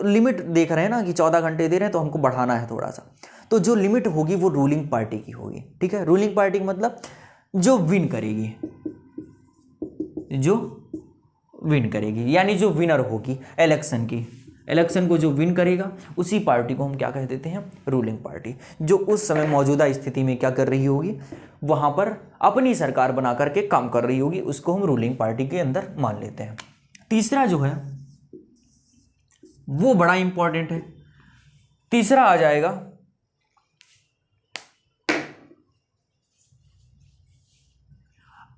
तो लिमिट देख रहे हैं ना कि 14 घंटे दे रहे हैं तो हमको बढ़ाना है थोड़ा सा। तो जो लिमिट होगी वो रूलिंग पार्टी की होगी, ठीक है। रूलिंग पार्टी का मतलब जो विन करेगी, यानी जो विनर होगी इलेक्शन को जो विन करेगा उसी पार्टी को हम क्या कह देते हैं? Ruling party. जो उस समय मौजूदा स्थिति में क्या कर रही होगी, वहां पर अपनी सरकार बना करके काम कर रही होगी, उसको हम रूलिंग पार्टी के अंदर मान लेते हैं। तीसरा जो है वो बड़ा इंपॉर्टेंट है। तीसरा आ जाएगा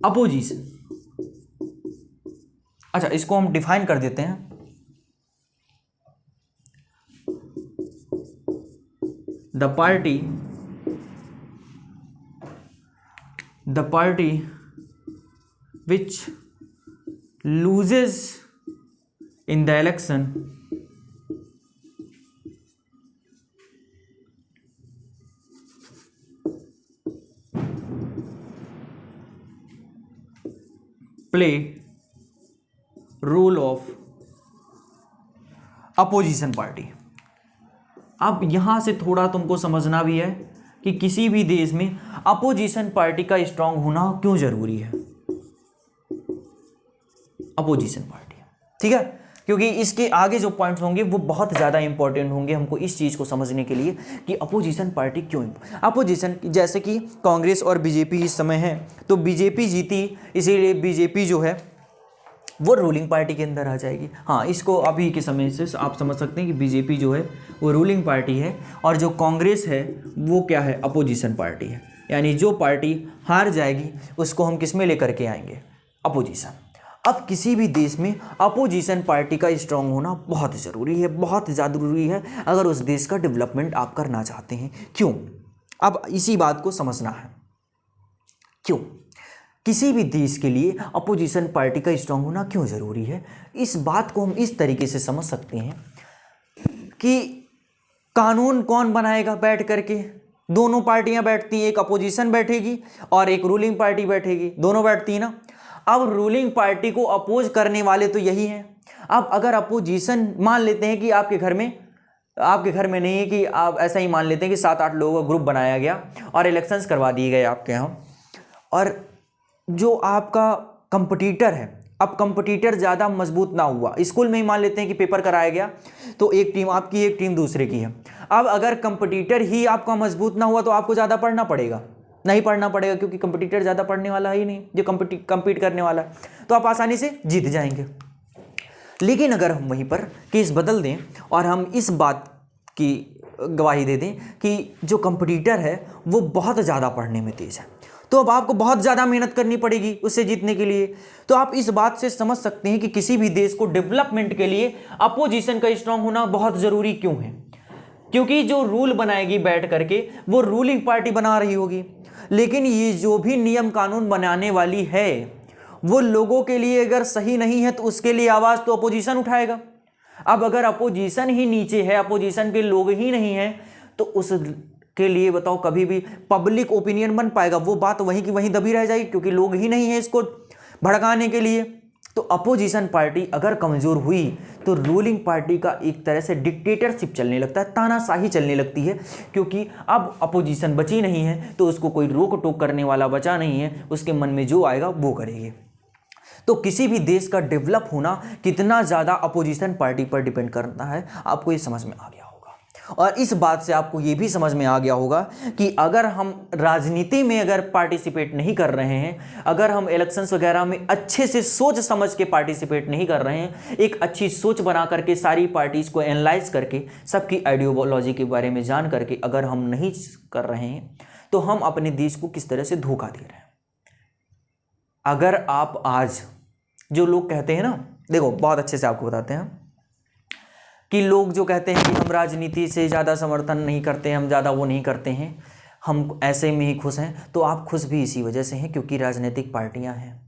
अपोजिशन। अच्छा, इसको हम डिफाइन कर देते हैं। The party which loses in the election play role of opposition party. अब यहां से थोड़ा तुमको समझना भी है कि किसी भी देश में अपोजिशन पार्टी का स्ट्रांग होना क्यों जरूरी है। अपोजिशन पार्टी, ठीक है, क्योंकि इसके आगे जो पॉइंट्स होंगे वो बहुत ज़्यादा इंपॉर्टेंट होंगे हमको इस चीज़ को समझने के लिए कि अपोजिशन पार्टी क्यों। अपोजिशन जैसे कि कांग्रेस और बीजेपी इस समय है, तो बीजेपी जीती, इसीलिए बीजेपी जो है वो रूलिंग पार्टी के अंदर आ जाएगी। हाँ, इसको अभी के समय से आप समझ सकते हैं कि बीजेपी जो है वो रूलिंग पार्टी है और जो कांग्रेस है वो क्या है? अपोजिशन पार्टी है। यानी जो पार्टी हार जाएगी उसको हम किस में लेकर के आएंगे? अपोजिशन। अब किसी भी देश में अपोजिशन पार्टी का स्ट्रांग होना बहुत ज़रूरी है, बहुत ज़्यादा ज़रूरी है अगर उस देश का डेवलपमेंट आप करना चाहते हैं। क्यों? अब इसी बात को समझना है। क्यों किसी भी देश के लिए अपोजिशन पार्टी का स्ट्रांग होना क्यों ज़रूरी है? इस बात को हम इस तरीके से समझ सकते हैं कि कानून कौन बनाएगा बैठ करके? दोनों पार्टियां बैठती हैं, एक अपोजिशन बैठेगी और एक रूलिंग पार्टी बैठेगी, दोनों बैठती हैं ना। अब रूलिंग पार्टी को अपोज करने वाले तो यही हैं। अब अगर अपोजिशन मान लेते हैं कि आपके घर में नहीं है, कि आप ऐसा ही मान लेते हैं कि 7-8 लोगों का ग्रुप बनाया गया और इलेक्शंस करवा दिए गए आपके यहाँ, और जो आपका कंपटीटर है, अब कंपटीटर ज़्यादा मजबूत ना हुआ, स्कूल में ही मान लेते हैं कि पेपर कराया गया तो एक टीम आपकी, एक टीम दूसरे की है। अब अगर कंपटीटर ही आपका मजबूत ना हुआ तो आपको ज़्यादा पढ़ना पड़ेगा? नहीं पढ़ना पड़ेगा, क्योंकि कंपटीटर ज़्यादा पढ़ने वाला है ही नहीं जो compete करने वाला है, तो आप आसानी से जीत जाएंगे। लेकिन अगर हम वहीं पर केस बदल दें और हम इस बात की गवाही दे दें कि जो कंपटीटर है वो बहुत ज़्यादा पढ़ने में तेज़ है, तो अब आपको बहुत ज़्यादा मेहनत करनी पड़ेगी उससे जीतने के लिए। तो आप इस बात से समझ सकते हैं कि किसी भी देश को डेवलपमेंट के लिए अपोजिशन का स्ट्रांग होना बहुत ज़रूरी क्यों है। क्योंकि जो रूल बनाएगी बैठ करके वो रूलिंग पार्टी बना रही होगी। लेकिन ये जो भी नियम कानून बनाने वाली है वो लोगों के लिए अगर सही नहीं है तो उसके लिए आवाज़ तो अपोजिशन उठाएगा। अब अगर अपोजिशन ही नीचे है, अपोजिशन के लोग ही नहीं हैं, तो उसके लिए बताओ कभी भी पब्लिक ओपिनियन बन पाएगा? वो बात वहीं की वहीं दबी रह जाएगी, क्योंकि लोग ही नहीं है इसको भड़काने के लिए। तो अपोजिशन पार्टी अगर कमज़ोर हुई तो रूलिंग पार्टी का एक तरह से डिक्टेटरशिप चलने लगता है, तानाशाही चलने लगती है, क्योंकि अब अपोजिशन बची नहीं है तो उसको कोई रोक टोक करने वाला बचा नहीं है, उसके मन में जो आएगा वो करेंगे। तो किसी भी देश का डेवलप होना कितना ज़्यादा अपोजिशन पार्टी पर डिपेंड करता है, आपको ये समझ में आ गया होगा। और इस बात से आपको ये भी समझ में आ गया होगा कि अगर हम राजनीति में अगर पार्टिसिपेट नहीं कर रहे हैं, अगर हम इलेक्शंस वगैरह में अच्छे से सोच समझ के पार्टिसिपेट नहीं कर रहे हैं, एक अच्छी सोच बना करके सारी पार्टीज़ को एनालाइज करके सबकी आइडियोलॉजी के बारे में जान करके अगर हम नहीं कर रहे हैं, तो हम अपने देश को किस तरह से धोखा दे रहे हैं। अगर आप आज जो लोग कहते हैं ना, देखो बहुत अच्छे से आपको बताते हैं कि लोग जो कहते हैं कि हम राजनीति से ज़्यादा समर्थन नहीं करते हैं, हम ज़्यादा वो नहीं करते हैं, हम ऐसे में ही खुश हैं, तो आप खुश भी इसी वजह से हैं क्योंकि राजनीतिक पार्टियां हैं।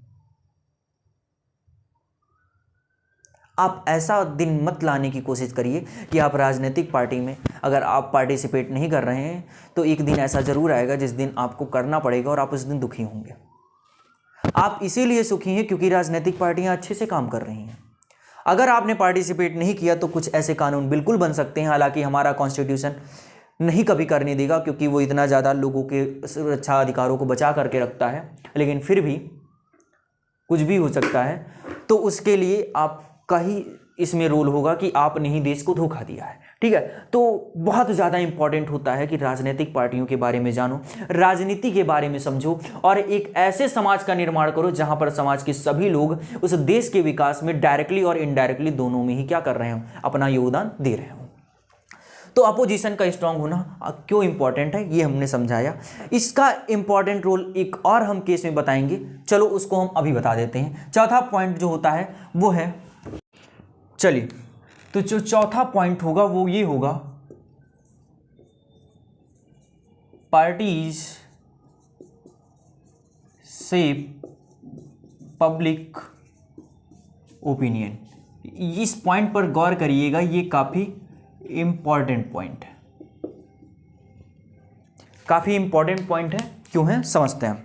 आप ऐसा दिन मत लाने की कोशिश करिए कि आप राजनीतिक पार्टी में अगर आप पार्टिसिपेट नहीं कर रहे हैं तो एक दिन ऐसा ज़रूर आएगा जिस दिन आपको करना पड़ेगा और आप उस दिन दुखी होंगे। आप इसीलिए सुखी हैं क्योंकि राजनीतिक पार्टियां अच्छे से काम कर रही हैं। अगर आपने पार्टिसिपेट नहीं किया तो कुछ ऐसे कानून बिल्कुल बन सकते हैं, हालांकि हमारा कॉन्स्टिट्यूशन नहीं कभी करने देगा क्योंकि वो इतना ज़्यादा लोगों के सुरक्षा अधिकारों को बचा करके रखता है, लेकिन फिर भी कुछ भी हो सकता है। तो उसके लिए आपका ही इसमें रोल होगा कि आपने ही देश को धोखा दिया है, ठीक है। तो बहुत ज़्यादा इंपॉर्टेंट होता है कि राजनीतिक पार्टियों के बारे में जानो, राजनीति के बारे में समझो और एक ऐसे समाज का निर्माण करो जहां पर समाज के सभी लोग उस देश के विकास में डायरेक्टली और इनडायरेक्टली दोनों में ही क्या कर रहे हो, अपना योगदान दे रहे हो। तो अपोजिशन का स्ट्रांग होना क्यों इंपॉर्टेंट है ये हमने समझाया। इसका इंपॉर्टेंट रोल एक और हम केस में बताएंगे, चलो उसको हम अभी बता देते हैं। चौथा पॉइंट जो होता है वो है, चलिए तो जो चौथा पॉइंट होगा वो ये होगा, पार्टीज शेप पब्लिक ओपिनियन। इस पॉइंट पर गौर करिएगा, ये काफी इंपॉर्टेंट पॉइंट है, काफी इंपॉर्टेंट पॉइंट है। क्यों है समझते हैं।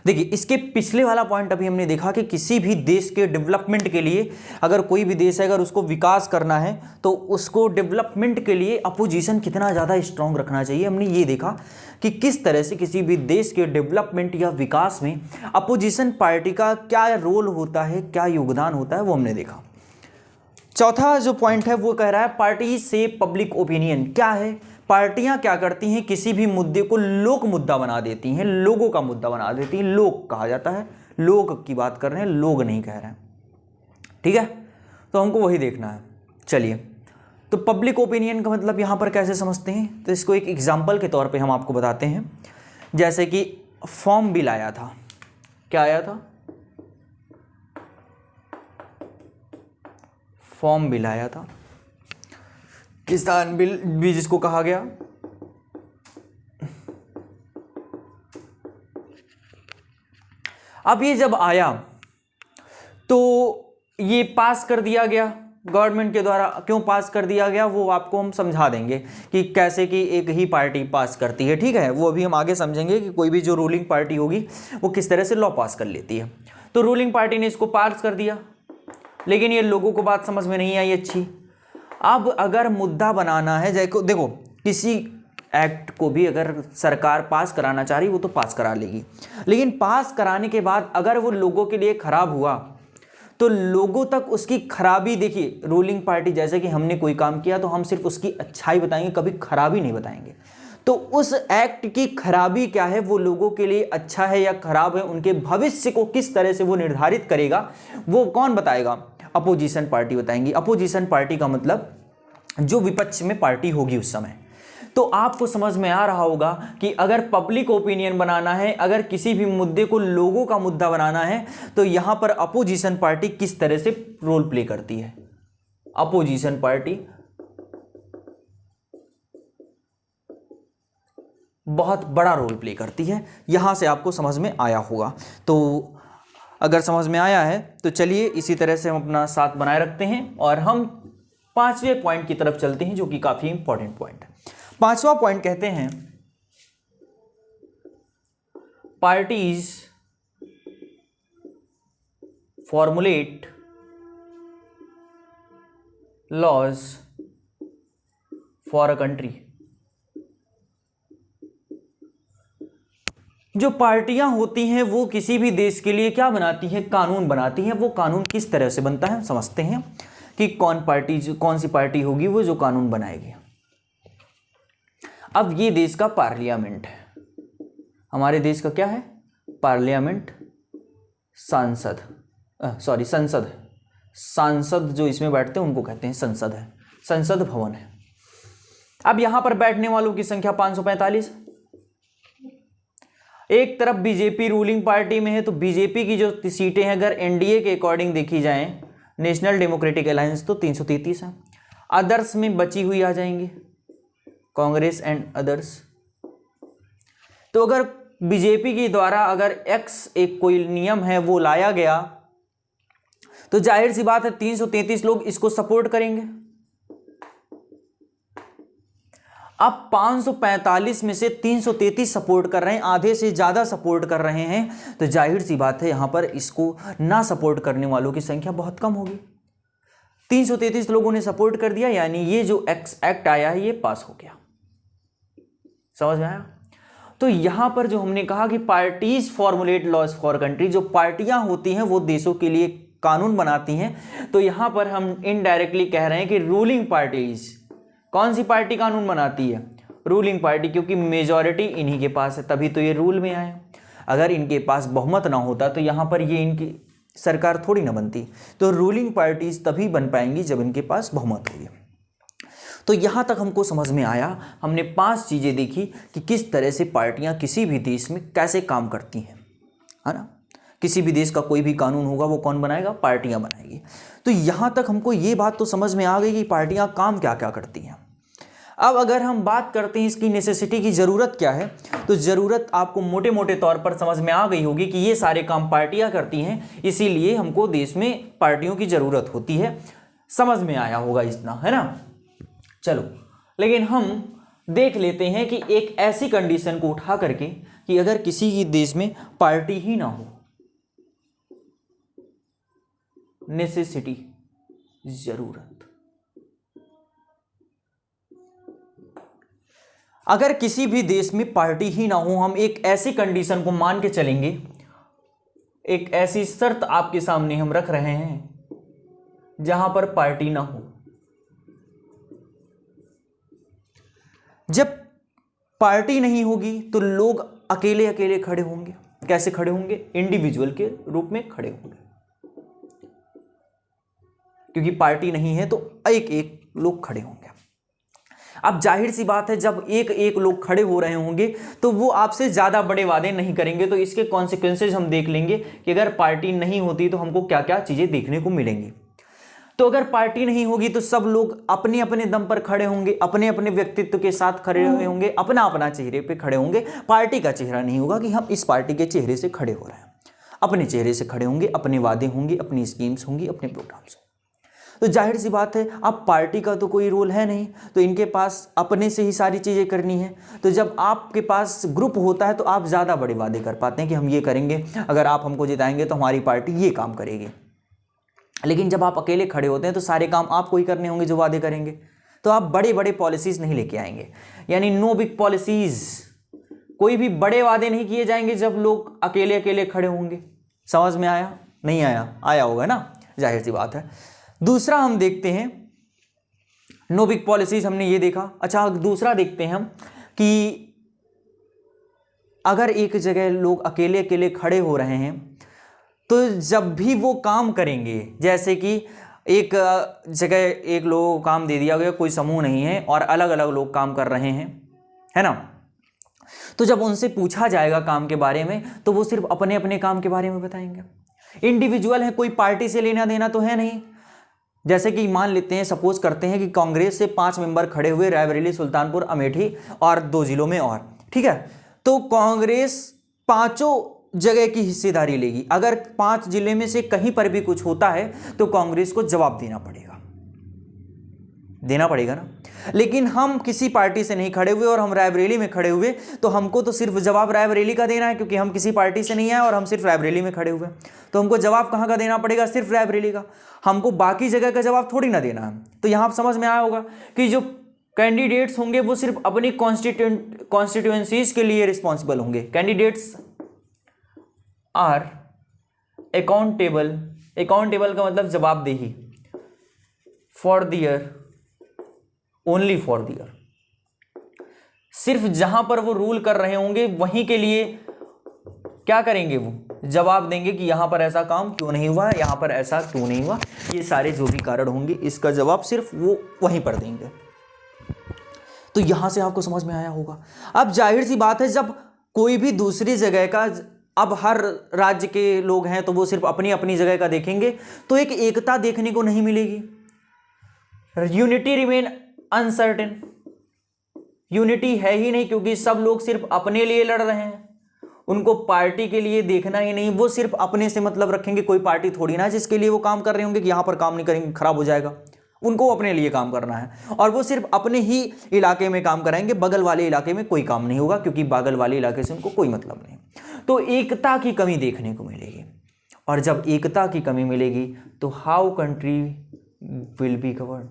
देखिए इसके पिछले वाला पॉइंट अभी हमने देखा कि किसी भी देश के डेवलपमेंट के लिए, अगर कोई भी देश है अगर उसको विकास करना है तो उसको डेवलपमेंट के लिए अपोजिशन कितना ज़्यादा स्ट्रांग रखना चाहिए। हमने ये देखा कि किस तरह से किसी भी देश के डेवलपमेंट या विकास में अपोजिशन पार्टी का क्या रोल होता है, क्या योगदान होता है, वो हमने देखा। चौथा जो पॉइंट है वो कह रहा है पार्टी से पब्लिक ओपिनियन क्या है। पार्टियां क्या करती हैं, किसी भी मुद्दे को लोक मुद्दा बना देती हैं, लोगों का मुद्दा बना देती हैं। लोग कहा जाता है, लोग की बात कर रहे हैं, लोग नहीं कह रहे हैं, ठीक है। तो हमको वही देखना है। चलिए तो पब्लिक ओपिनियन का मतलब यहाँ पर कैसे समझते हैं, तो इसको एक एग्जाम्पल के तौर पे हम आपको बताते हैं। जैसे कि फॉर्म बिल आया था, क्या आया था, फॉर्म बिल आया था, किसान बिल भी जिसको कहा गया। अब ये जब आया तो ये पास कर दिया गया गवर्नमेंट के द्वारा। क्यों पास कर दिया गया वो आपको हम समझा देंगे कि कैसे कि एक ही पार्टी पास करती है, ठीक है। वो अभी हम आगे समझेंगे कि कोई भी जो रूलिंग पार्टी होगी वो किस तरह से लॉ पास कर लेती है। तो रूलिंग पार्टी ने इसको पास कर दिया, लेकिन ये लोगों को बात समझ में नहीं आई अच्छी। अब अगर मुद्दा बनाना है, देखो किसी एक्ट को भी अगर सरकार पास कराना चाह रही वो तो पास करा लेगी, लेकिन पास कराने के बाद अगर वो लोगों के लिए खराब हुआ तो लोगों तक उसकी खराबी, देखिए रूलिंग पार्टी जैसे कि हमने कोई काम किया तो हम सिर्फ उसकी अच्छाई बताएंगे, कभी खराबी नहीं बताएंगे। तो उस एक्ट की खराबी क्या है, वो लोगों के लिए अच्छा है या खराब है, उनके भविष्य को किस तरह से वो निर्धारित करेगा, वो कौन बताएगा, अपोजिशन पार्टी बताएंगी। अपोजिशन पार्टी का मतलब जो विपक्ष में पार्टी होगी उस समय। तो आपको समझ में आ रहा होगा कि अगर पब्लिक ओपिनियन बनाना है, अगर किसी भी मुद्दे को लोगों का मुद्दा बनाना है, तो यहां पर अपोजिशन पार्टी किस तरह से रोल प्ले करती है। अपोजिशन पार्टी बहुत बड़ा रोल प्ले करती है। यहाँ से आपको समझ में आया होगा। तो अगर समझ में आया है तो चलिए इसी तरह से हम अपना साथ बनाए रखते हैं और हम 5वें पॉइंट की तरफ चलते हैं, जो कि काफी इंपॉर्टेंट पॉइंट है। 5वां पॉइंट कहते हैं parties formulate laws for a country. जो पार्टियां होती हैं वो किसी भी देश के लिए क्या बनाती हैं, कानून बनाती हैं। वो कानून किस तरह से बनता है समझते हैं कि कौन सी पार्टी होगी वो जो कानून बनाएगी। अब ये देश का पार्लियामेंट है, हमारे देश का क्या है, पार्लियामेंट, संसद सांसद जो इसमें बैठते हैं उनको कहते हैं संसद है, संसद भवन है। अब यहां पर बैठने वालों की संख्या 545। एक तरफ बीजेपी रूलिंग पार्टी में है, तो बीजेपी की जो सीटें हैं अगर एनडीए के अकॉर्डिंग देखी जाए, नेशनल डेमोक्रेटिक अलायंस, तो 333 है। अदर्स में बची हुई आ जाएंगी कांग्रेस एंड अदर्स। तो अगर बीजेपी के द्वारा अगर एक कोई नियम है वो लाया गया तो जाहिर सी बात है 333 लोग इसको सपोर्ट करेंगे। अब 545 में से 333 सपोर्ट कर रहे हैं, आधे से ज्यादा सपोर्ट कर रहे हैं, तो जाहिर सी बात है यहां पर इसको ना सपोर्ट करने वालों की संख्या बहुत कम होगी। 333 लोगों ने सपोर्ट कर दिया, यानी ये जो एक्ट आया है ये पास हो गया। समझ में आया? तो यहां पर जो हमने कहा कि parties formulate laws for country, जो पार्टियां होती हैं वो देशों के लिए कानून बनाती हैं, तो यहां पर हम इनडायरेक्टली कह रहे हैं कि रूलिंग पार्टीज, कौन सी पार्टी कानून बनाती है, रूलिंग पार्टी, क्योंकि मेजॉरिटी इन्हीं के पास है तभी तो ये रूल में आए। अगर इनके पास बहुमत ना होता तो यहां पर ये इनकी सरकार थोड़ी ना बनती। तो रूलिंग पार्टीज तभी बन पाएंगी जब इनके पास बहुमत होगी। तो यहां तक हमको समझ में आया, हमने 5 चीजें देखी कि किस तरह से पार्टियां किसी भी देश में कैसे काम करती हैं, है ना। किसी भी देश का कोई भी कानून होगा वो कौन बनाएगा, पार्टियां बनाएगी। तो यहां तक हमको ये बात तो समझ में आ गई कि पार्टियां काम क्या क्या करती हैं। अब अगर हम बात करते हैं इसकी नेसेसिटी की, ज़रूरत क्या है, तो ज़रूरत आपको मोटे मोटे तौर पर समझ में आ गई होगी कि ये सारे काम पार्टियां करती हैं, इसीलिए हमको देश में पार्टियों की ज़रूरत होती है। समझ में आया होगा इतना, है ना। चलो, लेकिन हम देख लेते हैं कि एक ऐसी कंडीशन को उठा करके कि अगर किसी की देश में पार्टी ही ना हो, नेसेसिटी, जरूरत, अगर किसी भी देश में पार्टी ही ना हो, हम एक ऐसी कंडीशन को मान के चलेंगे, एक ऐसी शर्त आपके सामने हम रख रहे हैं जहां पर पार्टी ना हो। जब पार्टी नहीं होगी तो लोग अकेले अकेले खड़े होंगे। कैसे खड़े होंगे, इंडिविजुअल के रूप में खड़े होंगे, क्योंकि पार्टी नहीं है तो एक एक लोग खड़े होंगे। अब जाहिर सी बात है जब एक एक लोग खड़े हो रहे होंगे तो वो आपसे ज्यादा बड़े वादे नहीं करेंगे। तो इसके कॉन्सिक्वेंसेज हम देख लेंगे कि अगर पार्टी नहीं होती तो हमको क्या क्या चीजें देखने को मिलेंगी। तो अगर पार्टी नहीं होगी तो सब लोग अपने अपने दम पर खड़े होंगे, अपने अपने व्यक्तित्व के साथ खड़े हुए होंगे, अपना अपना चेहरे पे खड़े होंगे। पार्टी का चेहरा नहीं होगा कि हम इस पार्टी के चेहरे से खड़े हो रहे हैं, अपने चेहरे से खड़े होंगे, अपने वादे होंगे, अपनी स्कीम्स होंगी, अपने प्रोग्राम्स होंगे। तो जाहिर सी बात है अब पार्टी का तो कोई रोल है नहीं, तो इनके पास अपने से ही सारी चीज़ें करनी है। तो जब आपके पास ग्रुप होता है तो आप ज़्यादा बड़े वादे कर पाते हैं कि हम ये करेंगे, अगर आप हमको जिताएंगे तो हमारी पार्टी ये काम करेगी। लेकिन जब आप अकेले खड़े होते हैं तो सारे काम आपको ही करने होंगे जो वादे करेंगे, तो आप बड़े बड़े पॉलिसीज़ नहीं लेके आएंगे, यानी नो बिग पॉलिसीज़, कोई भी बड़े वादे नहीं किए जाएंगे जब लोग अकेले अकेले खड़े होंगे। समझ में आया? नहीं आया? आया होगा ना, जाहिर सी बात है। दूसरा हम देखते हैं, नो बिग पॉलिसीज हमने ये देखा। अच्छा, दूसरा देखते हैं हम कि अगर एक जगह लोग अकेले अकेले खड़े हो रहे हैं तो जब भी वो काम करेंगे, जैसे कि एक जगह एक लोगों को काम दे दिया गया, कोई समूह नहीं है और अलग अलग लोग काम कर रहे हैं, है ना, तो जब उनसे पूछा जाएगा काम के बारे में तो वो सिर्फ अपने अपने काम के बारे में बताएंगे। इंडिविजुअल है, कोई पार्टी से लेना देना तो है नहीं। जैसे कि मान लेते हैं, सपोज करते हैं कि कांग्रेस से 5 मेंबर खड़े हुए, रायबरेली, सुल्तानपुर, अमेठी और 2 जिलों में, और ठीक है, तो कांग्रेस पांचों जगह की हिस्सेदारी लेगी। अगर 5 जिले में से कहीं पर भी कुछ होता है तो कांग्रेस को जवाब देना पड़ेगा ना। लेकिन हम किसी पार्टी से नहीं खड़े हुए और हम रायबरेली में खड़े हुए, तो हमको तो सिर्फ जवाब रायबरेली का देना है, क्योंकि हम किसी पार्टी से नहीं आए और हम सिर्फ रायबरेली में खड़े हुए, तो हमको जवाब कहाँ का देना पड़ेगा? सिर्फ रायबरेली का। हमको बाकी जगह का जवाब थोड़ी ना देना है। तो यहाँ समझ में आया होगा कि जो कैंडिडेट्स होंगे वो सिर्फ अपनी कॉन्स्टिट्यूएंसीज के लिए रिस्पॉन्सिबल होंगे। कैंडिडेट्स आर अकाउंटेबल का मतलब जवाबदेही, for their, only for their, सिर्फ जहां पर वो रूल कर रहे होंगे वहीं के लिए क्या करेंगे? वो जवाब देंगे कि यहां पर ऐसा काम क्यों नहीं हुआ, यहां पर ऐसा क्यों नहीं हुआ। ये सारे जो भी कारण होंगे इसका जवाब सिर्फ वो वहीं पर देंगे। तो यहां से आपको समझ में आया होगा। अब जाहिर सी बात है, जब कोई भी दूसरी जगह का, अब हर राज्य के लोग हैं तो वो सिर्फ अपनी अपनी जगह का देखेंगे, तो एक एकता देखने को नहीं मिलेगी। यूनिटी रिमेन अनसर्टेन, यूनिटी है ही नहीं, क्योंकि सब लोग सिर्फ अपने लिए लड़ रहे हैं। उनको पार्टी के लिए देखना ही नहीं, वो सिर्फ अपने से मतलब रखेंगे। कोई पार्टी थोड़ी ना जिसके लिए वो काम कर रहे होंगे कि यहां पर काम नहीं करेंगे खराब हो जाएगा। उनको अपने लिए काम करना है और वो सिर्फ अपने ही इलाके में काम कराएंगे, बगल वाले इलाके में कोई काम नहीं होगा, क्योंकि बगल वाले इलाके से उनको कोई मतलब नहीं। तो एकता की कमी देखने को मिलेगी, और जब एकता की कमी मिलेगी तो how country will be governed.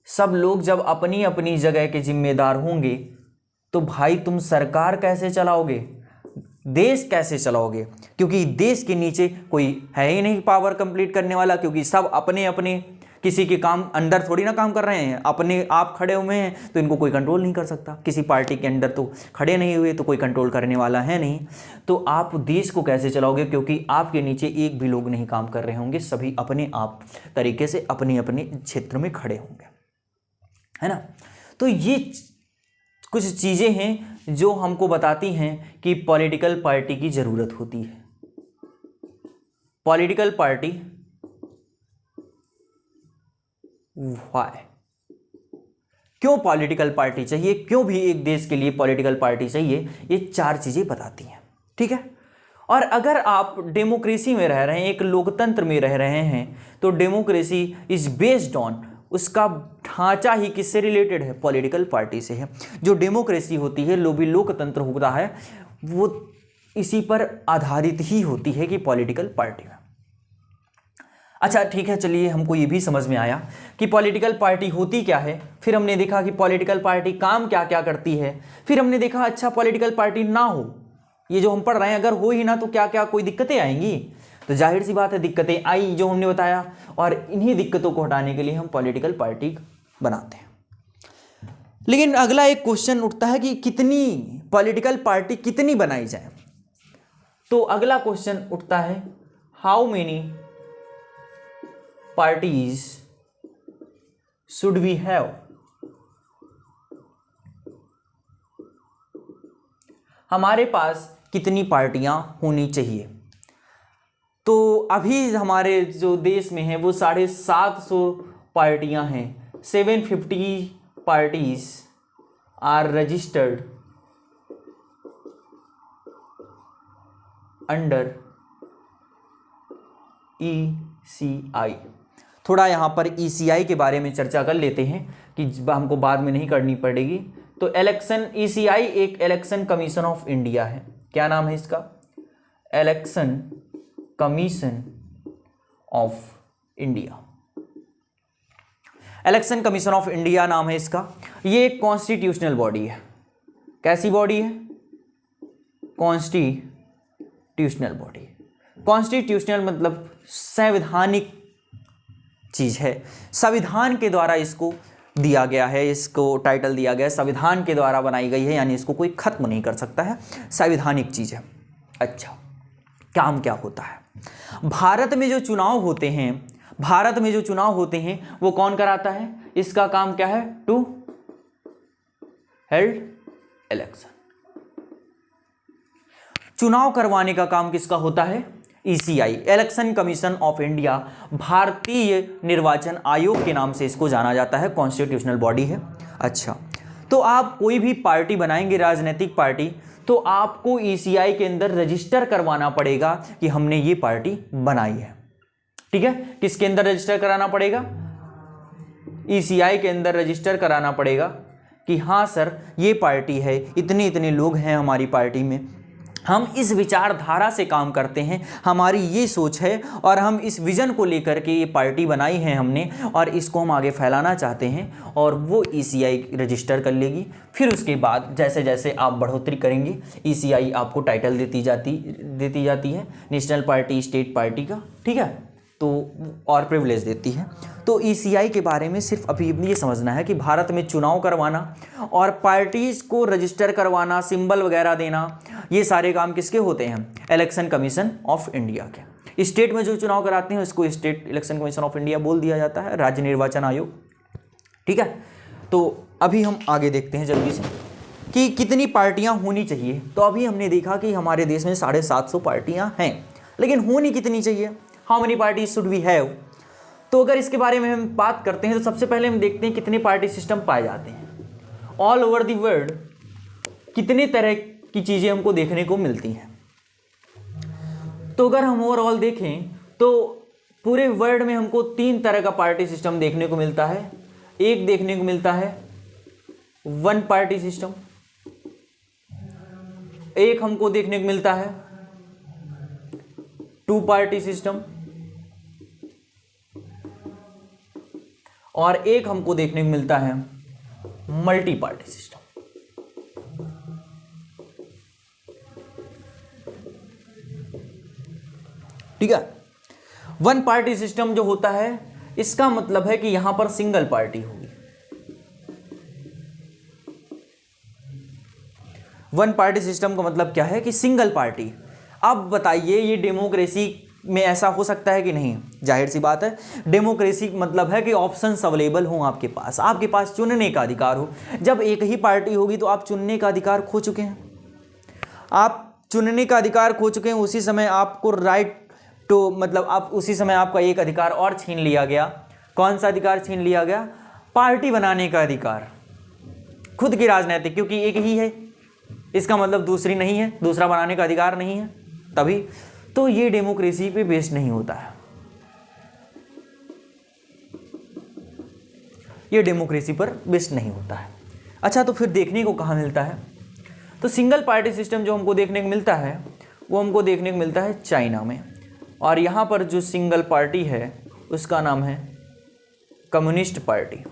सब लोग जब अपनी अपनी जगह के जिम्मेदार होंगे तो भाई तुम सरकार कैसे चलाओगे, देश कैसे चलाओगे? क्योंकि देश के नीचे कोई है ही नहीं पावर कंप्लीट करने वाला, क्योंकि सब अपने अपने किसी के काम अंडर थोड़ी ना काम कर रहे हैं। अपने आप खड़े हुए हैं तो इनको कोई कंट्रोल नहीं कर सकता। किसी पार्टी के अंडर तो खड़े नहीं हुए तो कोई कंट्रोल करने वाला है नहीं। तो आप देश को कैसे चलाओगे? क्योंकि आपके नीचे एक भी लोग नहीं काम कर रहे होंगे, सभी अपने आप तरीके से अपने अपने क्षेत्र में खड़े होंगे, है ना। तो ये कुछ चीज़ें हैं जो हमको बताती हैं कि पॉलिटिकल पार्टी की ज़रूरत होती है। पॉलिटिकल पार्टी व्हाई, क्यों पॉलिटिकल पार्टी चाहिए, क्यों भी एक देश के लिए पॉलिटिकल पार्टी चाहिए, ये 4 चीज़ें बताती हैं, ठीक है। और अगर आप डेमोक्रेसी में रह रहे हैं, एक लोकतंत्र में रह रहे हैं, तो डेमोक्रेसी इज बेस्ड ऑन, उसका ढांचा ही किससे रिलेटेड है? पॉलिटिकल पार्टी से है। जो डेमोक्रेसी होती है, लोकतंत्र होता है, वो इसी पर आधारित ही होती है कि पॉलिटिकल पार्टी में। अच्छा ठीक है, चलिए हमको ये भी समझ में आया कि पॉलिटिकल पार्टी होती क्या है। फिर हमने देखा कि पॉलिटिकल पार्टी काम क्या क्या करती है। फिर हमने देखा अच्छा पॉलिटिकल पार्टी ना हो, ये जो हम पढ़ रहे हैं अगर हो ही ना तो क्या क्या कोई दिक्कतें आएंगी? तो जाहिर सी बात है दिक्कतें आई, जो हमने बताया, और इन्हीं दिक्कतों को हटाने के लिए हम पॉलिटिकल पार्टी बनाते हैं। लेकिन अगला एक क्वेश्चन उठता है कि कितनी पॉलिटिकल पार्टी कितनी बनाई जाए। तो अगला क्वेश्चन उठता है, how many parties should we have? हमारे पास कितनी पार्टियां होनी चाहिए? तो अभी हमारे जो देश में है वो 750 पार्टियां हैं। 750 parties are registered under ECI। थोड़ा यहाँ पर ECI के बारे में चर्चा कर लेते हैं कि हमको बाद में नहीं करनी पड़ेगी। तो ECI एक इलेक्शन कमीशन ऑफ इंडिया है। क्या नाम है इसका? Election commission of India. Election commission of India नाम है इसका। ये एक कॉन्स्टिट्यूशनल बॉडी है। कैसी बॉडी है? Constitutional body. कॉन्स्टिट्यूशनल मतलब संवैधानिक चीज है। संविधान के द्वारा इसको दिया गया है, इसको टाइटल दिया गया है, संविधान के द्वारा बनाई गई है, यानी इसको कोई खत्म नहीं कर सकता है, संवैधानिक चीज है। अच्छा, काम क्या होता है? भारत में जो चुनाव होते हैं वो कौन कराता है? इसका काम क्या है? To held election. चुनाव करवाने का काम किसका होता है? ECI, election commission of India, भारतीय निर्वाचन आयोग के नाम से इसको जाना जाता है, कॉन्स्टिट्यूशनल बॉडी है। अच्छा, तो आप कोई भी पार्टी बनाएंगे, राजनीतिक पार्टी, तो आपको ईसीआई के अंदर रजिस्टर करवाना पड़ेगा कि हमने ये पार्टी बनाई है। ठीक है, किसके अंदर रजिस्टर कराना पड़ेगा? ईसीआई के अंदर रजिस्टर कराना पड़ेगा कि हाँ सर ये पार्टी है, इतने इतने लोग हैं हमारी पार्टी में, हम इस विचारधारा से काम करते हैं, हमारी ये सोच है और हम इस विज़न को लेकर के ये पार्टी बनाई है हमने और इसको हम आगे फैलाना चाहते हैं, और वो ईसीआई रजिस्टर कर लेगी। फिर उसके बाद जैसे जैसे आप बढ़ोतरी करेंगे ईसीआई आपको टाइटल देती जाती है, नेशनल पार्टी, स्टेट पार्टी का, ठीक है, तो और प्रिविलेज देती है। तो ईसीआई के बारे में सिर्फ अभी ये समझना है कि भारत में चुनाव करवाना और पार्टीज को रजिस्टर करवाना, सिंबल वगैरह देना, ये सारे काम किसके होते हैं? इलेक्शन कमीशन ऑफ इंडिया के। स्टेट में जो चुनाव कराते हैं उसको state election commission of India बोल दिया जाता है, राज्य निर्वाचन आयोग। ठीक है, तो अभी हम आगे देखते हैं जल्दी से कि कितनी पार्टियां होनी चाहिए। तो अभी हमने देखा कि हमारे देश में 750 पार्टियां हैं, लेकिन होनी कितनी चाहिए? How many party should we have? तो अगर इसके बारे में हम बात करते हैं तो सबसे पहले हम देखते हैं कितने पार्टी सिस्टम पाए जाते हैं ऑल ओवर द वर्ल्ड, कितने तरह की चीज़ें हमको देखने को मिलती हैं। तो अगर हम ओवरऑल देखें तो पूरे वर्ल्ड में हमको 3 तरह का पार्टी सिस्टम देखने को मिलता है। एक देखने को मिलता है वन पार्टी सिस्टम, एक हमको देखने को मिलता है 2 पार्टी सिस्टम, और एक हमको देखने को मिलता है मल्टी पार्टी सिस्टम। ठीक है, वन पार्टी सिस्टम जो होता है इसका मतलब है कि यहां पर सिंगल पार्टी होगी। वन पार्टी सिस्टम का मतलब क्या है कि सिंगल पार्टी। अब बताइए ये डेमोक्रेसी में ऐसा हो सकता है कि नहीं? जाहिर सी बात है, डेमोक्रेसी मतलब है कि ऑप्शंस अवेलेबल हों आपके पास चुनने का अधिकार हो। जब एक ही पार्टी होगी तो आप चुनने का अधिकार खो चुके हैं, उसी समय आपको राइट टू, मतलब आप उसी समय आपका एक अधिकार और छीन लिया गया। कौन सा अधिकार छीन लिया गया? पार्टी बनाने का अधिकार, खुद की राजनीतिक, क्योंकि एक ही है इसका मतलब दूसरी नहीं है, दूसरा बनाने का अधिकार नहीं है, तभी तो ये डेमोक्रेसी पे बेस्ड नहीं होता है, ये डेमोक्रेसी पर बेस्ड नहीं होता है। अच्छा, तो फिर देखने को कहाँ मिलता है? तो सिंगल पार्टी सिस्टम जो हमको देखने को मिलता है वो हमको देखने को मिलता है चाइना में, और यहाँ पर जो सिंगल पार्टी है उसका नाम है कम्युनिस्ट पार्टी।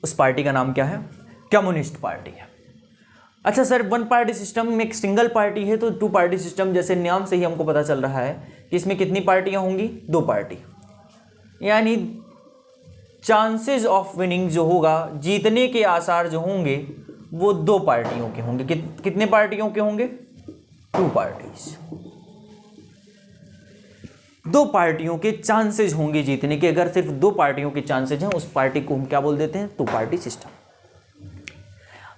उस पार्टी का नाम क्या है? कम्युनिस्ट पार्टी है। अच्छा सर, वन पार्टी सिस्टम में एक सिंगल पार्टी है, तो 2 पार्टी सिस्टम जैसे नाम से ही हमको पता चल रहा है कि इसमें कितनी पार्टियां होंगी? 2 पार्टी, यानी चांसेस ऑफ विनिंग जो होगा, जीतने के आसार जो होंगे वो 2 पार्टियों के होंगे। कितने पार्टियों के होंगे? 2 पार्टीज। 2 पार्टियों के चांसेस होंगे जीतने के। अगर सिर्फ 2 पार्टियों के चांसेस हैं उस पार्टी को हम क्या बोल देते हैं? 2 पार्टी सिस्टम।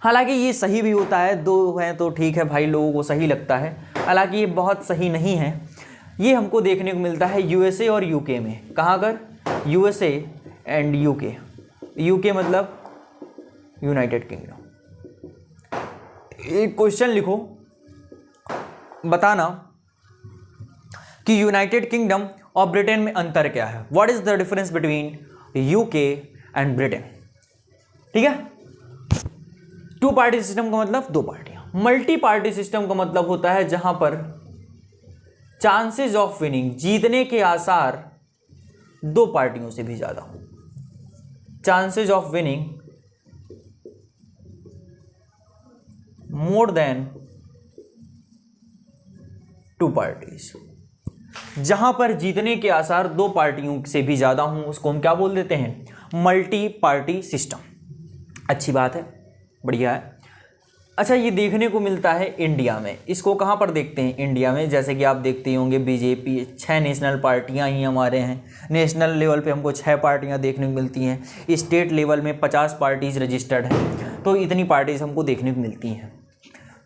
हालांकि ये सही भी होता है, 2 हैं तो ठीक है भाई, लोगों को सही लगता है, हालांकि ये बहुत सही नहीं है। ये हमको देखने को मिलता है यूएसए और यूके में। कहाँ कर? USA and UK. यूके मतलब यूनाइटेड किंगडम। एक क्वेश्चन लिखो, बताना कि यूनाइटेड किंगडम और ब्रिटेन में अंतर क्या है। What is the difference between UK and Britain? ठीक है, 2 पार्टी सिस्टम का मतलब 2 पार्टियां। मल्टी पार्टी सिस्टम का मतलब होता है जहां पर चांसेस ऑफ विनिंग, जीतने के आसार 2 पार्टियों से भी ज्यादा हो। Chances of winning more than 2 parties. जहां पर जीतने के आसार 2 पार्टियों से भी ज्यादा हों उसको हम क्या बोल देते हैं? Multi party system. अच्छी बात है, बढ़िया है। अच्छा, ये देखने को मिलता है इंडिया में। इसको कहाँ पर देखते हैं? इंडिया में। जैसे कि आप देखते होंगे बीजेपी, 6 नेशनल पार्टियां ही हमारे हैं। नेशनल लेवल पे हमको 6 पार्टियां देखने को मिलती हैं। स्टेट लेवल में 50 पार्टीज रजिस्टर्ड हैं, तो इतनी पार्टीज हमको देखने को मिलती हैं।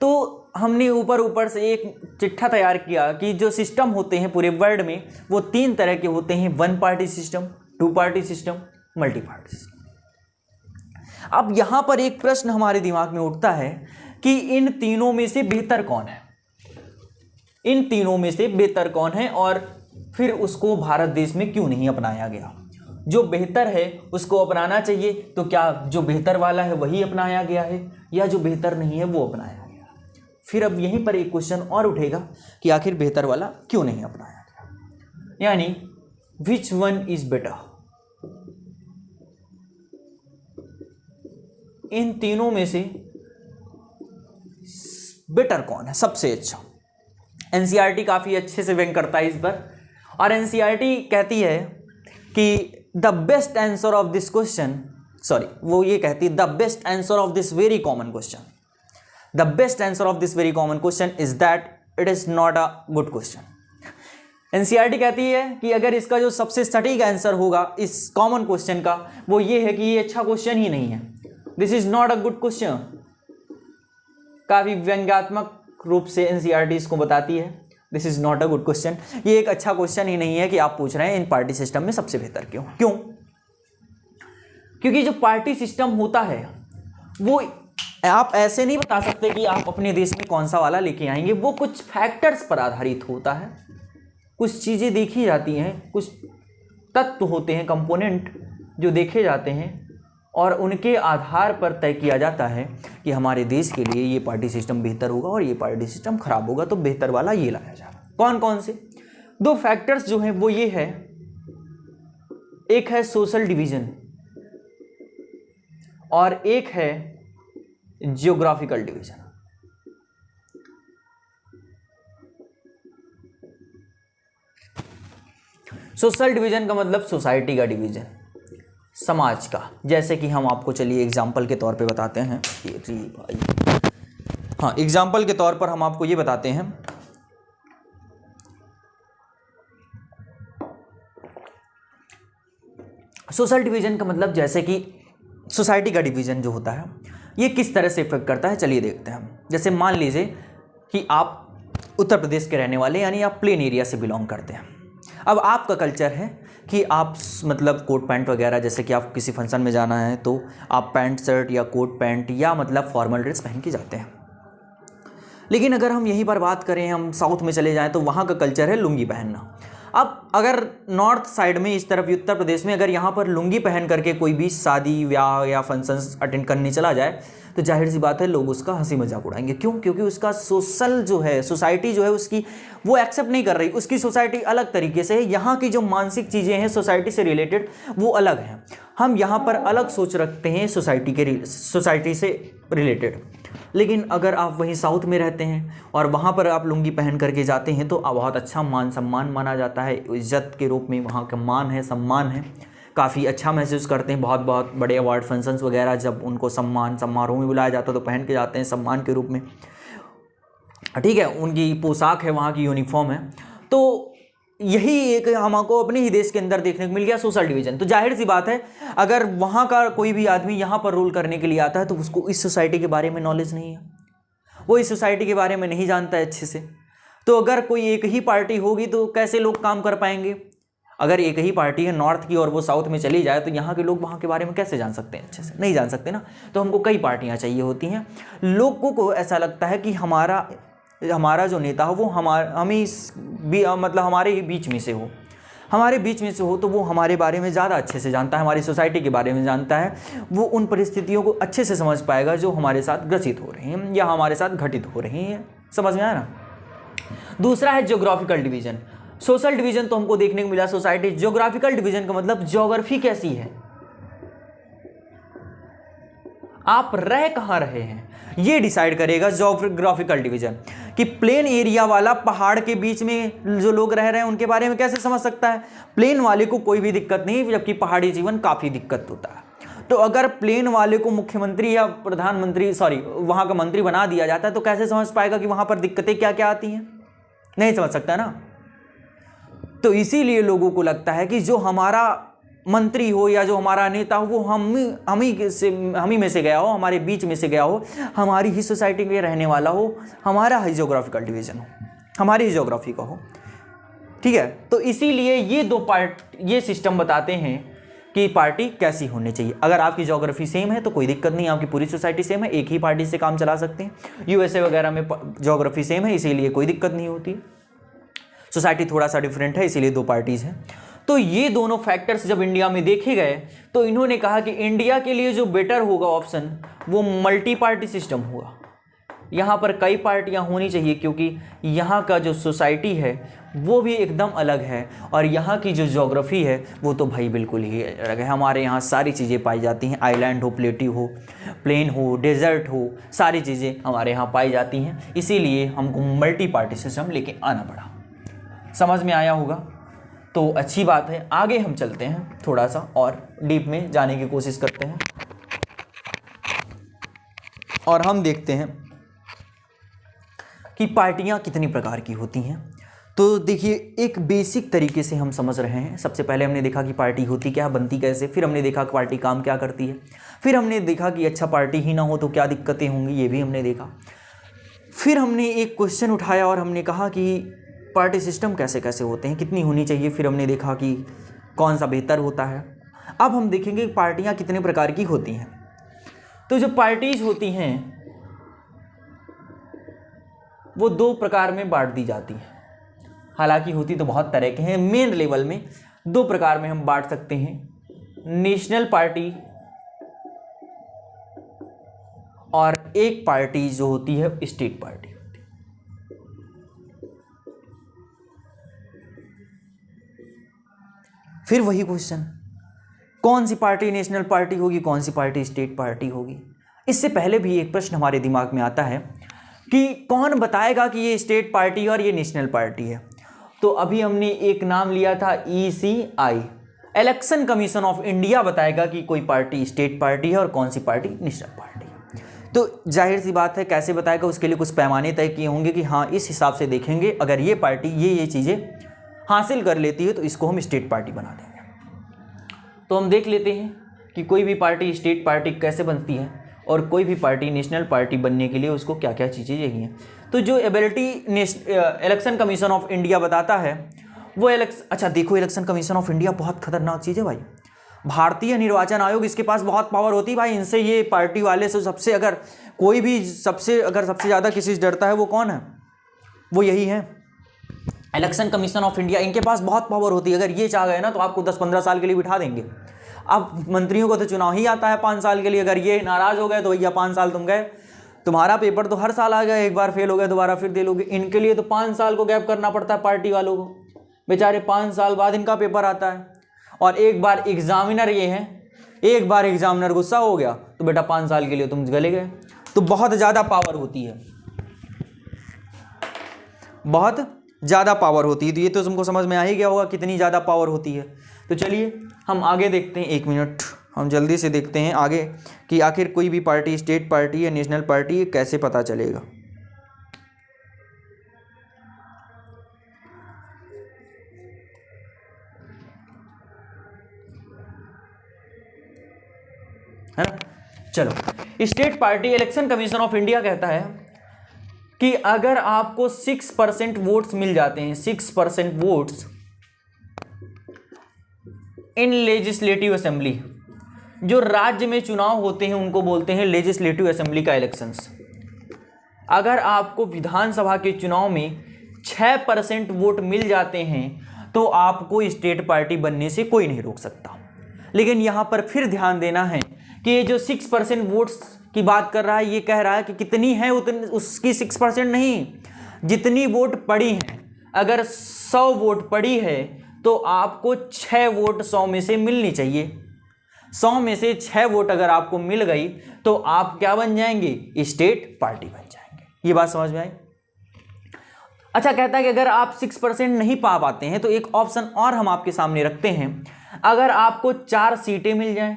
तो हमने ऊपर से एक चिट्ठा तैयार किया कि जो सिस्टम होते हैं पूरे वर्ल्ड में वो 3 तरह के होते हैं। One party system, two party system, multi party system. अब यहां पर एक प्रश्न हमारे दिमाग में उठता है कि इन तीनों में से बेहतर कौन है, इन तीनों में से बेहतर कौन है, और फिर उसको भारत देश में क्यों नहीं अपनाया गया। जो बेहतर है उसको अपनाना चाहिए, तो क्या जो बेहतर वाला है वही अपनाया गया है, या जो बेहतर नहीं है वो अपनाया गया। फिर अब यहीं पर एक क्वेश्चन और उठेगा कि आखिर बेहतर वाला क्यों नहीं अपनाया गया, यानी विच वन इज बेटर। इन तीनों में से बेटर कौन है, सबसे अच्छा। एनसीईआरटी काफी अच्छे से व्यंग करता है इस पर, और एनसीईआरटी कहती है कि the best answer of this question, sorry वो ये कहती है the best answer of this very common question, the best answer of this very common question is that it is not a good question. NCERT कहती है कि अगर इसका जो सबसे सटीक आंसर होगा इस कॉमन क्वेश्चन का, वो ये है कि ये अच्छा क्वेश्चन ही नहीं है, this is not a good question. काफी व्यंग्यात्मक रूप से एनसीईआरटी इसको बताती है, this is not a good question, ये एक अच्छा क्वेश्चन ही नहीं है कि आप पूछ रहे हैं इन पार्टी सिस्टम में सबसे बेहतर क्यों। क्योंकि जो पार्टी सिस्टम होता है वो आप ऐसे नहीं बता सकते कि आप अपने देश में कौन सा वाला लेके आएंगे, वो कुछ फैक्टर्स पर आधारित होता है, कुछ चीज़ें देखी जाती हैं, कुछ तत्व होते हैं, कंपोनेंट जो देखे जाते हैं, और उनके आधार पर तय किया जाता है कि हमारे देश के लिए ये पार्टी सिस्टम बेहतर होगा और ये पार्टी सिस्टम खराब होगा, तो बेहतर वाला ये लाया जाएगा। कौन कौन से दो फैक्टर्स जो हैं वो ये है, एक है सोशल डिवीजन और एक है जियोग्राफिकल डिवीजन। सोशल डिवीजन का मतलब सोसाइटी का डिवीजन, समाज का। जैसे कि हम आपको चलिए एग्जाम्पल के तौर पे बताते हैं, हाँ एग्जाम्पल के तौर पर हम आपको ये बताते हैं, सोशल डिवीजन का मतलब जैसे कि सोसाइटी का डिवीजन जो होता है ये किस तरह से इफेक्ट करता है, चलिए देखते हैं हम। जैसे मान लीजिए कि आप उत्तर प्रदेश के रहने वाले, यानी आप प्लेन एरिया से बिलोंग करते हैं। अब आपका कल्चर है कि आप मतलब कोट पैंट वगैरह, जैसे कि आप किसी फंक्शन में जाना है तो आप पैंट शर्ट या कोट पैंट या मतलब फॉर्मल ड्रेस पहन के जाते हैं। लेकिन अगर हम यहीं पर बात करें, हम साउथ में चले जाएं तो वहाँ का कल्चर है लुंगी पहनना। अब अगर नॉर्थ साइड में इस तरफ उत्तर प्रदेश में अगर यहाँ पर लुंगी पहन करके कोई भी शादी ब्याह या फंक्शंस अटेंड करने चला जाए तो जाहिर सी बात है लोग उसका हंसी मजाक उड़ाएंगे। क्यों? क्योंकि उसका सोशल जो है, सोसाइटी जो है उसकी वो एक्सेप्ट नहीं कर रही, उसकी सोसाइटी अलग तरीके से है। यहाँ की जो मानसिक चीज़ें हैं सोसाइटी से रिलेटेड वो अलग हैं। हम यहाँ पर अलग सोच रखते हैं सोसाइटी से रिलेटेड। लेकिन अगर आप वहीं साउथ में रहते हैं और वहाँ पर आप लुंगी पहन करके जाते हैं तो बहुत अच्छा मान सम्मान माना जाता है, इज्जत के रूप में वहाँ का मान है, सम्मान है, काफ़ी अच्छा महसूस करते हैं। बहुत बहुत बड़े अवार्ड फंक्शंस वगैरह जब उनको सम्मान समारोह में बुलाया जाता है तो पहन के जाते हैं सम्मान के रूप में, ठीक है, उनकी पोशाक है, वहाँ की यूनिफॉर्म है। तो यही एक हमको अपने ही देश के अंदर देखने को मिल गया सोशल डिवीजन। तो जाहिर सी बात है अगर वहाँ का कोई भी आदमी यहाँ पर रूल करने के लिए आता है तो उसको इस सोसाइटी के बारे में नॉलेज नहीं है, वो इस सोसाइटी के बारे में नहीं जानता है अच्छे से। तो अगर कोई एक ही पार्टी होगी तो कैसे लोग काम कर पाएंगे? अगर एक ही पार्टी है नॉर्थ की और वो साउथ में चली जाए तो यहाँ के लोग वहाँ के बारे में कैसे जान सकते हैं? अच्छे से नहीं जान सकते ना। तो हमको कई पार्टियाँ चाहिए होती हैं। लोगों को ऐसा लगता है कि हमारा जो नेता हो वो मतलब हमारे ही बीच में से हो, हमारे बीच में से हो तो वो हमारे बारे में ज़्यादा अच्छे से जानता है, हमारी सोसाइटी के बारे में जानता है, वो उन परिस्थितियों को अच्छे से समझ पाएगा जो हमारे साथ ग्रसित हो रही हैं या हमारे साथ घटित हो रही हैं। समझ में आया ना? दूसरा है ज्योग्राफिकल डिवीजन। सोशल डिवीजन तो हमको देखने को मिला सोसाइटी, ज्योग्राफिकल डिवीजन का मतलब ज्योग्राफी कैसी है, आप रह कहाँ रहे हैं, ये डिसाइड करेगा ज्योग्राफिकल डिवीजन। कि प्लेन एरिया वाला पहाड़ के बीच में जो लोग रह रहे हैं उनके बारे में कैसे समझ सकता है? प्लेन वाले को कोई भी दिक्कत नहीं, जबकि पहाड़ी जीवन काफ़ी दिक्कत होता है। तो अगर प्लेन वाले को मुख्यमंत्री या प्रधानमंत्री वहाँ का मंत्री बना दिया जाता है तो कैसे समझ पाएगा कि वहाँ पर दिक्कतें क्या क्या आती हैं? नहीं समझ सकता ना। तो इसीलिए लोगों को लगता है कि जो हमारा मंत्री हो या जो हमारा नेता हो वो हम ही में से गया हो, हमारे बीच में से गया हो, हमारी ही सोसाइटी में रहने वाला हो, हमारा ही ज्योग्राफिकल डिवीजन हो, हमारी ही ज्योग्राफी का हो, ठीक है। तो इसीलिए ये दो ये सिस्टम बताते हैं कि पार्टी कैसी होनी चाहिए। अगर आपकी ज्योग्राफी सेम है तो कोई दिक्कत नहीं, आपकी पूरी सोसाइटी सेम है, एक ही पार्टी से काम चला सकते हैं। यूएसए वगैरह में ज्योग्राफी सेम है, इसीलिए कोई दिक्कत नहीं होती। सोसाइटी थोड़ा सा डिफरेंट है, इसीलिए दो पार्टीज हैं। तो ये दोनों फैक्टर्स जब इंडिया में देखे गए तो इन्होंने कहा कि इंडिया के लिए जो बेटर होगा ऑप्शन वो मल्टी पार्टी सिस्टम होगा। यहाँ पर कई पार्टियाँ होनी चाहिए, क्योंकि यहाँ का जो सोसाइटी है वो भी एकदम अलग है और यहाँ की जो ज्योग्राफी है वो तो भाई बिल्कुल ही अलग है। हमारे यहाँ सारी चीज़ें पाई जाती हैं, आइलैंड हो, प्लेट्यू हो, प्लेन हो, डेजर्ट हो, सारी चीज़ें हमारे यहाँ पाई जाती हैं। इसीलिए हमको मल्टी पार्टी सिस्टम लेके आना पड़ा। समझ में आया होगा तो अच्छी बात है। आगे हम चलते हैं, थोड़ा सा और डीप में जाने की कोशिश करते हैं और हम देखते हैं कि पार्टियां कितनी प्रकार की होती हैं। तो देखिए, एक बेसिक तरीके से हम समझ रहे हैं। सबसे पहले हमने देखा कि पार्टी होती क्या, बनती कैसे, फिर हमने देखा कि पार्टी काम क्या करती है, फिर हमने देखा कि अच्छा पार्टी ही ना हो तो क्या दिक्कतें होंगी, ये भी हमने देखा। फिर हमने एक क्वेश्चन उठाया और हमने कहा कि पार्टी सिस्टम कैसे कैसे होते हैं, कितनी होनी चाहिए, फिर हमने देखा कि कौन सा बेहतर होता है। अब हम देखेंगे पार्टियां कितने प्रकार की होती हैं। तो जो पार्टीज होती हैं वो दो प्रकार में बांट दी जाती हैं। हालांकि होती तो बहुत तरह के हैं, मेन लेवल में दो प्रकार में हम बांट सकते हैं, नेशनल पार्टी और एक पार्टी जो होती है स्टेट पार्टी। फिर वही क्वेश्चन, कौन सी पार्टी नेशनल पार्टी होगी, कौन सी पार्टी स्टेट पार्टी होगी। इससे पहले भी एक प्रश्न हमारे दिमाग में आता है कि कौन बताएगा कि ये स्टेट पार्टी और ये नेशनल पार्टी है। तो अभी हमने एक नाम लिया था ECI, election commission of India बताएगा कि कोई पार्टी स्टेट पार्टी है और कौन सी पार्टी नेशनल पार्टी है। तो जाहिर सी बात है, कैसे बताएगा, उसके लिए कुछ पैमाने तय किए होंगे कि हाँ इस हिसाब से देखेंगे, अगर ये पार्टी ये चीज़ें हासिल कर लेती है तो इसको हम स्टेट पार्टी बना देंगे। तो हम देख लेते हैं कि कोई भी पार्टी स्टेट पार्टी कैसे बनती है और कोई भी पार्टी नेशनल पार्टी बनने के लिए उसको क्या क्या चीज़ें चाहिए। तो जो ability election commission of India बताता है वो अच्छा देखो, इलेक्शन कमीशन ऑफ इंडिया बहुत खतरनाक चीज़ है भाई। भारतीय निर्वाचन आयोग, इसके पास बहुत पावर होती है भाई। इनसे ये पार्टी वाले से सबसे अगर कोई भी सबसे ज़्यादा किसी से डरता है वो कौन है, वो यही है, इलेक्शन कमीशन ऑफ इंडिया। इनके पास बहुत पावर होती है। अगर ये चाह गए ना तो आपको 10-15 साल के लिए बिठा देंगे। अब मंत्रियों को तो चुनाव ही आता है 5 साल के लिए। अगर ये नाराज़ हो गए तो भैया 5 साल तुम गए, तुम्हारा पेपर तो हर साल आ गया, एक बार फेल हो गए दोबारा फिर दे लोगे। इनके लिए तो 5 साल को गैप करना पड़ता है पार्टी वालों को, बेचारे 5 साल बाद इनका पेपर आता है। और एक बार एग्जामिनर ये है, एक बार एग्जामिनर गुस्सा हो गया तो बेटा 5 साल के लिए तुम गले गए। तो बहुत ज़्यादा पावर होती है, बहुत ज़्यादा पावर होती है। तो ये तो तुमको समझ में आ ही गया होगा कितनी ज़्यादा पावर होती है। तो चलिए हम आगे देखते हैं, 1 मिनट हम जल्दी से देखते हैं आगे कि आखिर कोई भी पार्टी स्टेट पार्टी या नेशनल पार्टी कैसे पता चलेगा। है ना। चलो, state party, election commission of India कहता है कि अगर आपको 6% वोट्स मिल जाते हैं, 6% वोट्स इन लेजिस्लेटिव असेंबली, जो राज्य में चुनाव होते हैं उनको बोलते हैं लेजिस्लेटिव असेंबली का इलेक्शंस। अगर आपको विधानसभा के चुनाव में 6% वोट मिल जाते हैं तो आपको स्टेट पार्टी बनने से कोई नहीं रोक सकता। लेकिन यहाँ पर फिर ध्यान देना है कि ये जो 6% वोट्स की बात कर रहा है, ये कह रहा है कि कितनी है उतनी, उसकी 6% नहीं, जितनी वोट पड़ी हैं। अगर 100 वोट पड़ी है तो आपको 6 वोट 100 में से मिलनी चाहिए। 100 में से 6 वोट अगर आपको मिल गई तो आप क्या बन जाएंगे, स्टेट पार्टी बन जाएंगे। ये बात समझ में आई। अच्छा, कहता है कि अगर आप 6% नहीं पा पाते हैं तो एक ऑप्शन और हम आपके सामने रखते हैं। अगर आपको 4 सीटें मिल जाएं,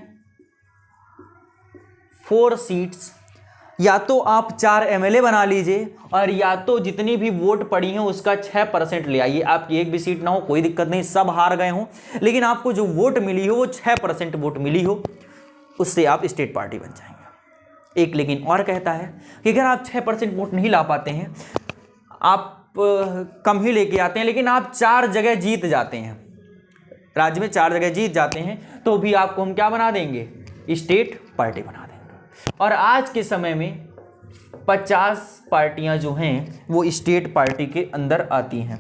4 सीट्स, या तो आप 4 MLA बना लीजिए और या तो जितनी भी वोट पड़ी हैं उसका 6% ले आइए। आपकी एक भी सीट ना हो कोई दिक्कत नहीं, सब हार गए हों, लेकिन आपको जो वोट मिली हो वो 6% वोट मिली हो, उससे आप स्टेट पार्टी बन जाएंगे। एक लेकिन और कहता है कि अगर आप 6% वोट नहीं ला पाते हैं, आप कम ही लेके आते हैं, लेकिन आप 4 जगह जीत जाते हैं, राज्य में 4 जगह जीत जाते हैं, तो भी आपको हम क्या बना देंगे, स्टेट पार्टी बना देंगे। और आज के समय में 50 पार्टियां जो हैं वो स्टेट पार्टी के अंदर आती हैं।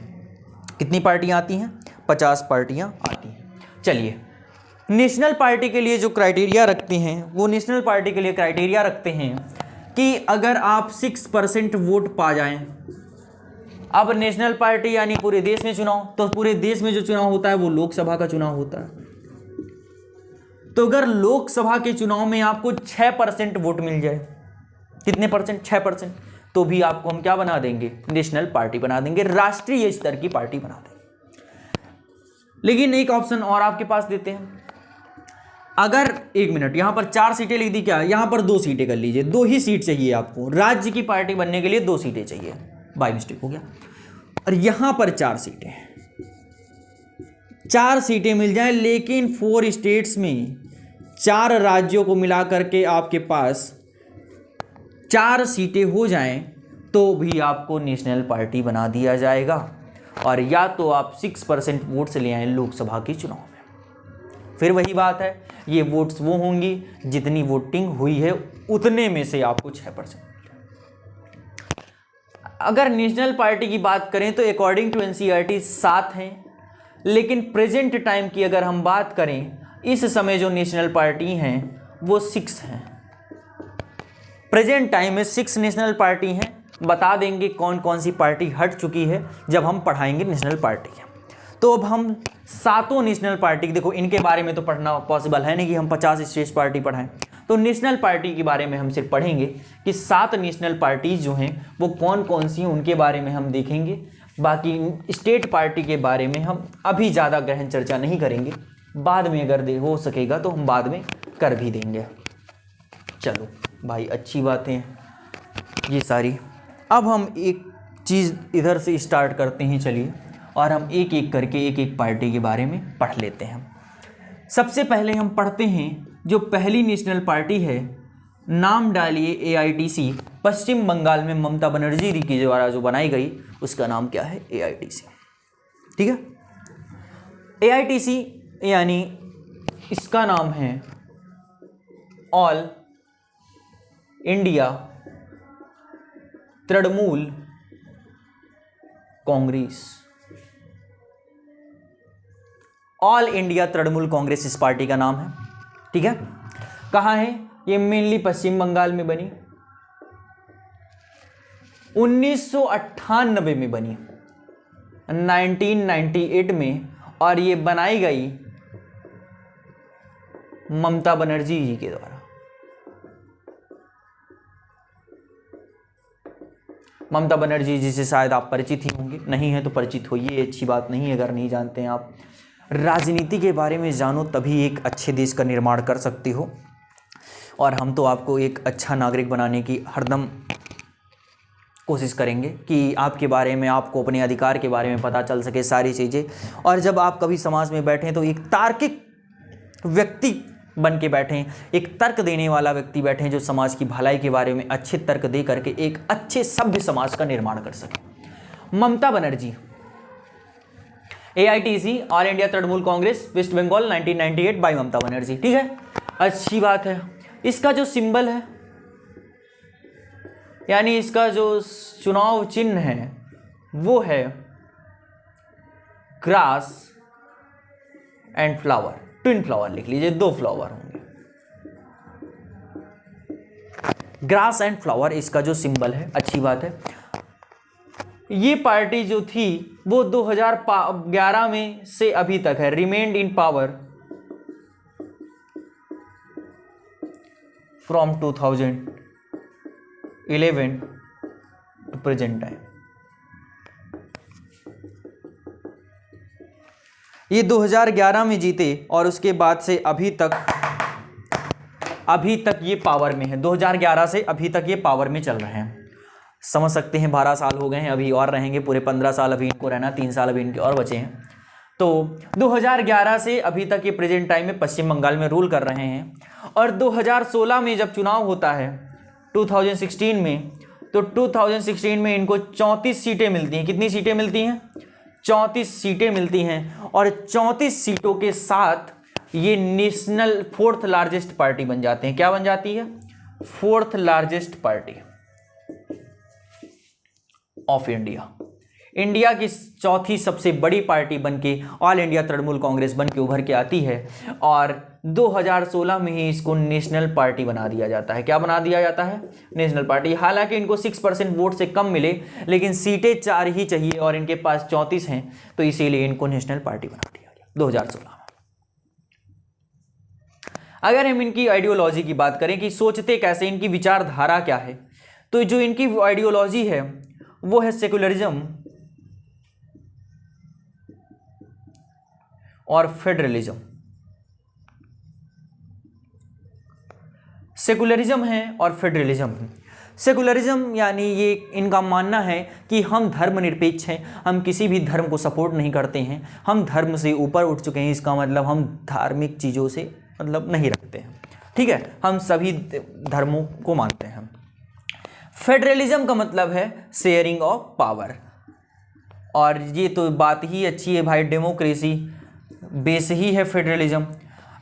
कितनी पार्टियां आती हैं, 50 पार्टियां आती हैं। चलिए, नेशनल पार्टी के लिए जो क्राइटेरिया रखते हैं, वो नेशनल पार्टी के लिए क्राइटेरिया रखते हैं कि अगर आप 6% वोट पा जाएं। अब नेशनल पार्टी यानी पूरे देश में चुनाव, तो पूरे देश में जो चुनाव होता है वो लोकसभा का चुनाव होता है। तो अगर लोकसभा के चुनाव में आपको 6% वोट मिल जाए, कितने परसेंट, 6%, तो भी आपको हम क्या बना देंगे, नेशनल पार्टी बना देंगे, राष्ट्रीय स्तर की पार्टी बना देंगे। लेकिन एक ऑप्शन और आपके पास देते हैं, अगर 1 मिनट, यहां पर 4 सीटें लिख दी, क्या यहां पर 2 सीटें कर लीजिए, 2 ही सीट चाहिए आपको, राज्य की पार्टी बनने के लिए 2 सीटें चाहिए, बाय मिस्टेक हो गया। और यहां पर 4 सीटें, 4 सीटें मिल जाए, लेकिन 4 स्टेट्स में 4 राज्यों को मिला करके आपके पास 4 सीटें हो जाएं, तो भी आपको नेशनल पार्टी बना दिया जाएगा। और या तो आप 6% वोट से ले आए लोकसभा के चुनाव में। फिर वही बात है, ये वोट्स वो होंगी जितनी वोटिंग हुई है उतने में से आपको 6%। अगर नेशनल पार्टी की बात करें तो अकॉर्डिंग टू एनसीईआरटी 7 हैं, लेकिन प्रेजेंट टाइम की अगर हम बात करें, इस समय जो नेशनल पार्टी हैं वो 6 हैं। प्रेजेंट टाइम में 6 नेशनल पार्टी हैं। बता देंगे कौन कौन सी पार्टी हट चुकी है जब हम पढ़ाएंगे नेशनल पार्टी है। तो अब हम 7 नेशनल पार्टी, देखो इनके बारे में तो पढ़ना पॉसिबल है नहीं कि हम 50 स्टेट पार्टी पढ़ाएं, तो नेशनल पार्टी के बारे में हम सिर्फ पढ़ेंगे कि 7 नेशनल पार्टी जो हैं वो कौन कौन सी हैं, उनके बारे में हम देखेंगे। बाकी स्टेट पार्टी के बारे में हम अभी ज़्यादा गहन चर्चा नहीं करेंगे, बाद में अगर हो सकेगा तो हम बाद में कर भी देंगे। चलो भाई, अच्छी बातें हैं ये सारी। अब हम एक चीज़ इधर से स्टार्ट करते हैं, चलिए, और हम एक एक करके एक एक पार्टी के बारे में पढ़ लेते हैं। सबसे पहले हम पढ़ते हैं जो पहली नेशनल पार्टी है, नाम डालिए एआईटीसी, पश्चिम बंगाल में ममता बनर्जी जी के द्वारा जो बनाई गई, उसका नाम क्या है, एआईटीसी। ठीक है, एआईटीसी यानी इसका नाम है all India Trinamool Congress. All India Trinamool Congress इस पार्टी का नाम है। ठीक है, कहाँ है ये, मेनली पश्चिम बंगाल में बनी, 1998 में बनी, 1998 में, और ये बनाई गई ममता बनर्जी जी के द्वारा। ममता बनर्जी जी से शायद आप परिचित ही होंगे, नहीं है तो परिचित होइए, अच्छी बात नहीं है अगर नहीं जानते हैं आप। राजनीति के बारे में जानो तभी एक अच्छे देश का निर्माण कर सकते हो, और हम तो आपको एक अच्छा नागरिक बनाने की हरदम कोशिश करेंगे कि आपके बारे में, आपको अपने अधिकार के बारे में पता चल सके सारी चीज़ें। और जब आप कभी समाज में बैठें तो एक तार्किक व्यक्ति बन के बैठें, एक तर्क देने वाला व्यक्ति बैठें जो समाज की भलाई के बारे में अच्छे तर्क दे करके एक अच्छे सभ्य समाज का निर्माण कर सके। Mamata Banerjee, AITC all India Trinamool Congress West Bengal 1998 by Mamata Banerjee. ठीक है, अच्छी बात है। इसका जो सिंबल है, यानी इसका जो चुनाव चिन्ह है वो है grass and flower, twin flower लिख लीजिए, 2 फ्लावर होंगे, ग्रास एंड फ्लावर इसका जो सिंबल है। अच्छी बात है। ये पार्टी जो थी वो 2011 में से अभी तक है, remained in power from 2011 to present time. ये 2011 में जीते और उसके बाद से अभी तक ये पावर में है। 2011 से अभी तक ये पावर में चल रहे हैं, समझ सकते हैं। 12 साल हो गए हैं, अभी और रहेंगे पूरे 15 साल अभी इनको रहना, 3 साल अभी इनके और बचे हैं। तो 2011 से अभी तक ये प्रेजेंट टाइम में पश्चिम बंगाल में रूल कर रहे हैं। और 2016 में जब चुनाव होता है, 2016 में, तो 2016 में इनको 34 सीटें मिलती हैं। कितनी सीटें मिलती हैं? 34 सीटें मिलती हैं और 34 सीटों के साथ ये नेशनल 4th लार्जेस्ट पार्टी बन जाते हैं। क्या बन जाती है? 4th largest party of India. India की चौथी सबसे बड़ी पार्टी बनके ऑल इंडिया तृणमूल कांग्रेस बनके उभर के आती है और 2016 में ही इसको नेशनल पार्टी बना दिया जाता है। क्या बना दिया जाता है? National party. हालांकि इनको 6% वोट से कम मिले, लेकिन सीटें 4 ही चाहिए और इनके पास 34 हैं, तो इसीलिए इनको नेशनल पार्टी बना दिया गया 2016 में। अगर हम इनकी आइडियोलॉजी की बात करें कि सोचते कैसे, इनकी विचारधारा क्या है, तो जो इनकी आइडियोलॉजी है वो है सेकुलरिज्म और फेडरलिज्म। सेकुलरिज्म है और फेडरलिज्म है। सेकुलरिज्म यानी ये इनका मानना है कि हम धर्मनिरपेक्ष हैं, हम किसी भी धर्म को सपोर्ट नहीं करते हैं, हम धर्म से ऊपर उठ चुके हैं। इसका मतलब हम धार्मिक चीज़ों से मतलब नहीं रखते हैं, ठीक है, हम सभी धर्मों को मानते हैं। फेडरलिज्म का मतलब है शेयरिंग ऑफ पावर, और ये तो बात ही अच्छी है भाई, डेमोक्रेसी बेस ही है फेडरलिज्म।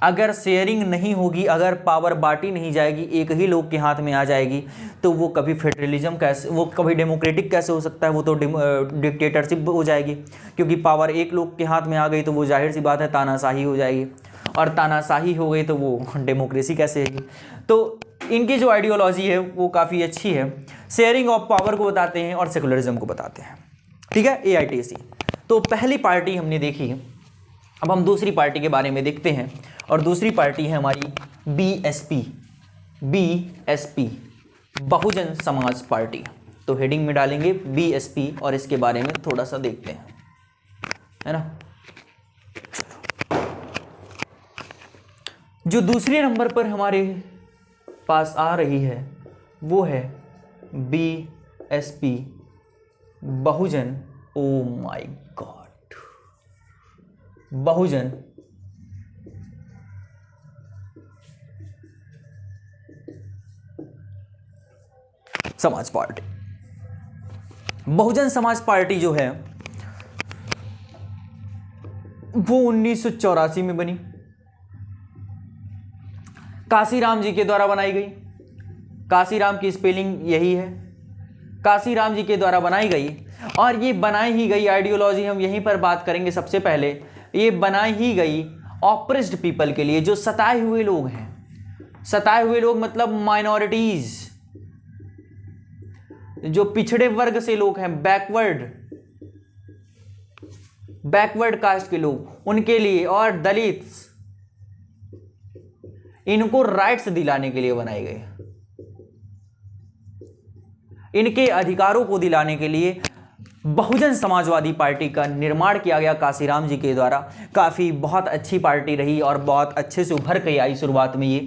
अगर शेयरिंग नहीं होगी, अगर पावर बांटी नहीं जाएगी, एक ही लोग के हाथ में आ जाएगी, तो वो कभी फेडरलिज्म कैसे, वो कभी डेमोक्रेटिक कैसे हो सकता है? वो तो डिक्टेटरशिप हो जाएगी, क्योंकि पावर एक लोग के हाथ में आ गई तो वो जाहिर सी बात है तानाशाही हो जाएगी, और तानाशाही हो गई तो वो डेमोक्रेसी कैसे होगी? तो इनकी जो आइडियोलॉजी है वो काफ़ी अच्छी है, शेयरिंग ऑफ पावर को बताते हैं और सेकुलरिज्म को बताते हैं, ठीक है, AITC। तो पहली पार्टी हमने देखी, अब हम दूसरी पार्टी के बारे में देखते हैं, और दूसरी पार्टी है हमारी BSP, बहुजन समाज पार्टी। तो हेडिंग में डालेंगे BSP और इसके बारे में थोड़ा सा देखते हैं, है ना। जो दूसरे नंबर पर हमारे पास आ रही है वो है BSP, Bahujan, oh my God, Bahujan Samaj Party. Bahujan Samaj party जो है वो 1984 में बनी, काशीराम जी के द्वारा बनाई गई। काशीराम की स्पेलिंग यही है, काशीराम जी के द्वारा बनाई गई, और ये बनाई ही गई आइडियोलॉजी, हम यहीं पर बात करेंगे सबसे पहले। ये बनाई ही गई ऑप्रेस्ड पीपल के लिए, जो सताए हुए लोग हैं। सताए हुए लोग मतलब माइनॉरिटीज, जो पिछड़े वर्ग से लोग हैं, बैकवर्ड कास्ट के लोग, उनके लिए, और दलित, इनको राइट्स दिलाने के लिए बनाई गई। इनके अधिकारों को दिलाने के लिए बहुजन समाजवादी पार्टी का निर्माण किया गया काशीराम जी के द्वारा। काफ़ी बहुत अच्छी पार्टी रही और बहुत अच्छे से उभर के आई शुरुआत में ये।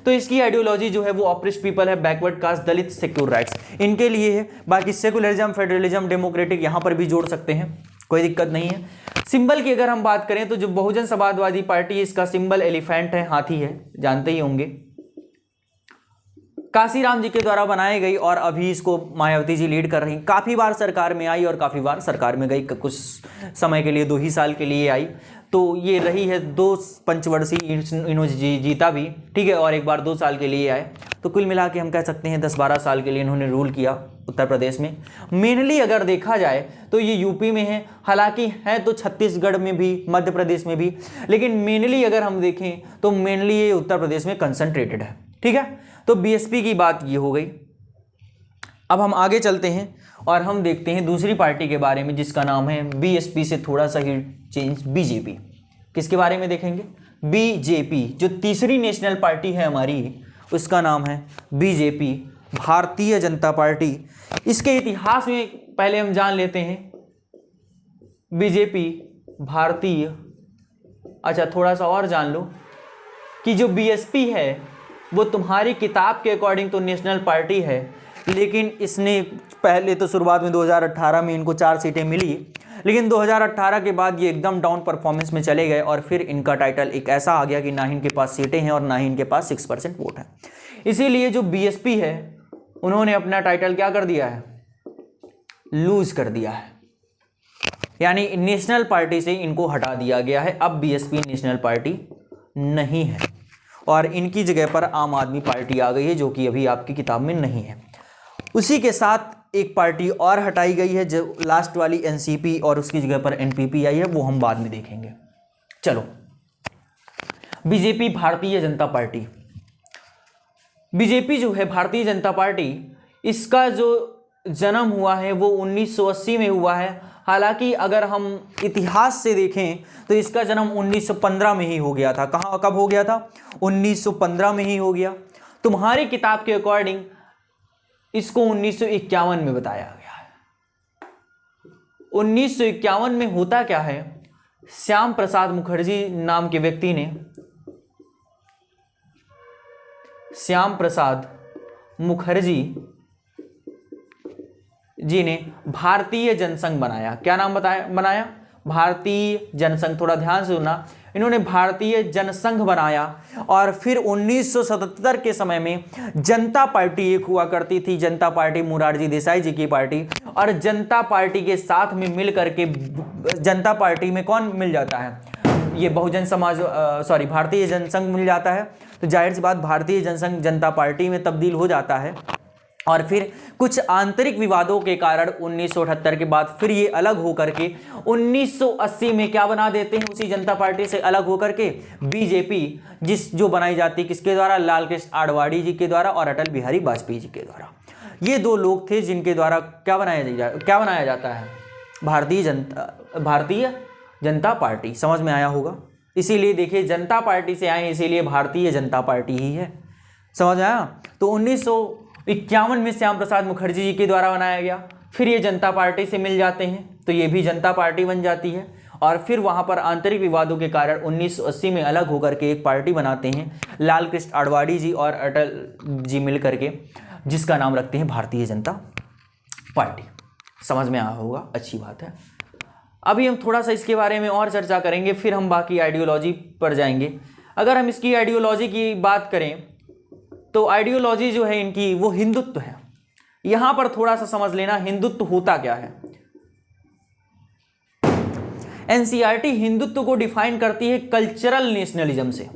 तो इसकी आइडियोलॉजी जो है वो ऑप्रेस्ड पीपल है, बैकवर्ड कास्ट, दलित, सिक्योर राइट्स, इनके लिए है। बाकी सेकुलरिज्म, फेडरलिज्म, डेमोक्रेटिक यहाँ पर भी जोड़ सकते हैं, कोई दिक्कत नहीं है। सिंबल की अगर हम बात करें तो जो बहुजन समाजवादी पार्टी, इसका सिंबल एलिफेंट है, हाथी है, जानते ही होंगे। काशीराम जी के द्वारा बनाई गई और अभी इसको मायावती जी लीड कर रही। काफ़ी बार सरकार में आई और काफ़ी बार सरकार में गई, कुछ समय के लिए 2 ही साल के लिए आई। तो ये रही है 2 पंचवर्षीय, इन्होंने जीता भी, ठीक है, और एक बार 2 साल के लिए आए। तो कुल मिला के हम कह सकते हैं 10-12 साल के लिए इन्होंने रूल किया उत्तर प्रदेश में। मेनली अगर देखा जाए तो ये यूपी में है, हालांकि है तो छत्तीसगढ़ में भी, मध्य प्रदेश में भी, लेकिन मेनली अगर हम देखें तो मेनली ये उत्तर प्रदेश में कंसंट्रेटेड है, ठीक है। तो BSP की बात ये हो गई। अब हम आगे चलते हैं और हम देखते हैं दूसरी पार्टी के बारे में, जिसका नाम है BSP से थोड़ा सा ही चेंज, BJP। किसके बारे में देखेंगे? BJP, जो तीसरी नेशनल पार्टी है हमारी, उसका नाम है BJP, भारतीय जनता पार्टी। इसके इतिहास में पहले हम जान लेते हैं। BJP भारतीय, अच्छा थोड़ा सा और जान लो कि जो BSP है वो तुम्हारी किताब के अकॉर्डिंग तो नेशनल पार्टी है, लेकिन इसने पहले तो शुरुआत में 2018 में इनको 4 सीटें मिली, लेकिन 2018 के बाद ये एकदम डाउन परफॉर्मेंस में चले गए और फिर इनका टाइटल एक ऐसा आ गया कि ना ही इनके पास सीटें हैं और ना ही इनके पास 6% वोट है। इसीलिए जो BSP है उन्होंने अपना टाइटल क्या कर दिया है, लूज कर दिया है, यानी नेशनल पार्टी से इनको हटा दिया गया है। अब बीएसपी नेशनल पार्टी नहीं है और इनकी जगह पर आम आदमी पार्टी आ गई है, जो कि अभी आपकी किताब में नहीं है। उसी के साथ एक पार्टी और हटाई गई है, जो लास्ट वाली एनसीपी, और उसकी जगह पर एनपीपी आई है, वो हम बाद में देखेंगे। चलो, BJP, Bharatiya Janata party. BJP जो है भारतीय जनता पार्टी, इसका जो जन्म हुआ है वो 1980 में हुआ है। हालांकि अगर हम इतिहास से देखें तो इसका जन्म 1915 में ही हो गया था। कहाँ, कब हो गया था? 1915 में ही हो गया। तुम्हारी किताब के अकॉर्डिंग इसको 1951 में बताया गया है। 1951 में होता क्या है, श्याम प्रसाद मुखर्जी नाम के व्यक्ति ने, श्याम प्रसाद मुखर्जी जी ने भारतीय जनसंघ बनाया। क्या नाम बनाया? भारतीय जनसंघ। थोड़ा ध्यान से सुनना, इन्होंने भारतीय जनसंघ बनाया। और फिर 1977 के समय में जनता पार्टी एक हुआ करती थी, जनता पार्टी मोरारजी देसाई जी की पार्टी। और जनता पार्टी के साथ में मिल करके, जनता पार्टी में कौन मिल जाता है, ये बहुजन समाज, भारतीय जनसंघ मिल जाता है। तो जाहिर सी बात भारतीय जनसंघ जनता पार्टी में तब्दील हो जाता है। और फिर कुछ आंतरिक विवादों के कारण 1978 के बाद फिर ये अलग होकर के 1980 में क्या बना देते हैं, उसी जनता पार्टी से अलग होकर के बीजेपी, जो बनाई जाती है किसके द्वारा, लाल कृष्ण आडवाणी जी के द्वारा और अटल बिहारी वाजपेयी जी के द्वारा। ये दो लोग थे जिनके द्वारा क्या बनाया जाता है, भारतीय जनता पार्टी। समझ में आया होगा। इसीलिए देखिए, जनता पार्टी से आए, इसीलिए भारतीय जनता पार्टी ही है। समझ आया? तो 1951 में श्याम प्रसाद मुखर्जी जी के द्वारा बनाया गया। फिर ये जनता पार्टी से मिल जाते हैं तो ये भी जनता पार्टी बन जाती है। और फिर वहाँ पर आंतरिक विवादों के कारण 1980 में अलग होकर के एक पार्टी बनाते हैं, लाल कृष्ण आडवाणी जी और अटल जी मिल करके, जिसका नाम रखते हैं भारतीय जनता पार्टी। समझ में आया होगा, अच्छी बात है। अभी हम थोड़ा सा इसके बारे में और चर्चा करेंगे, फिर हम बाकी आइडियोलॉजी पर जाएंगे। अगर हम इसकी आइडियोलॉजी की बात करें तो आइडियोलॉजी जो है इनकी वो हिंदुत्व है। यहां पर थोड़ा सा समझ लेना, हिंदुत्व होता क्या है। एनसीईआरटी हिंदुत्व को डिफाइन करती है कल्चरल नेशनलिज्म से।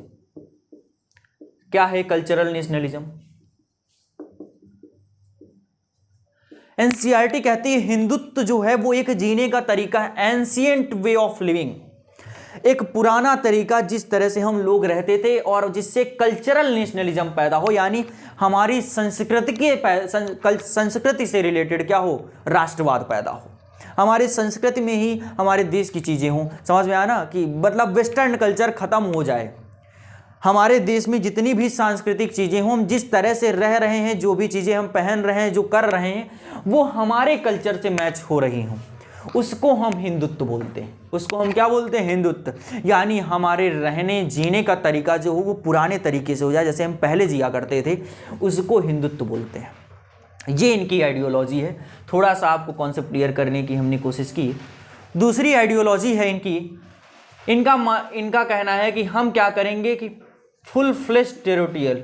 क्या है कल्चरल नेशनलिज्म? एनसीईआरटी कहती है हिंदुत्व जो है वो एक जीने का तरीका है, एंशिएंट वे ऑफ लिविंग, एक पुराना तरीका जिस तरह से हम लोग रहते थे और जिससे कल्चरल नेशनलिज्म पैदा हो, यानी हमारी संस्कृति से रिलेटेड क्या हो, राष्ट्रवाद पैदा हो। हमारी संस्कृति में ही हमारे देश की चीज़ें हों। समझ में आया ना, कि मतलब वेस्टर्न कल्चर ख़त्म हो जाए, हमारे देश में जितनी भी सांस्कृतिक चीज़ें हों, हम जिस तरह से रह रहे हैं, जो भी चीज़ें हम पहन रहे हैं, जो कर रहे हैं, वो हमारे कल्चर से मैच हो रही हों, उसको हम हिंदुत्व बोलते हैं। उसको हम क्या बोलते हैं? हिंदुत्व। यानी हमारे रहने जीने का तरीका जो हो वो पुराने तरीके से हो जाए, जैसे हम पहले जिया करते थे, उसको हिंदुत्व बोलते हैं। ये इनकी आइडियोलॉजी है। थोड़ा सा आपको कॉन्सेप्ट क्लियर करने की हमने कोशिश की। दूसरी आइडियोलॉजी है इनकी, इनका कहना है कि हम क्या करेंगे कि फुल फ्लेश टेरिटोरियल,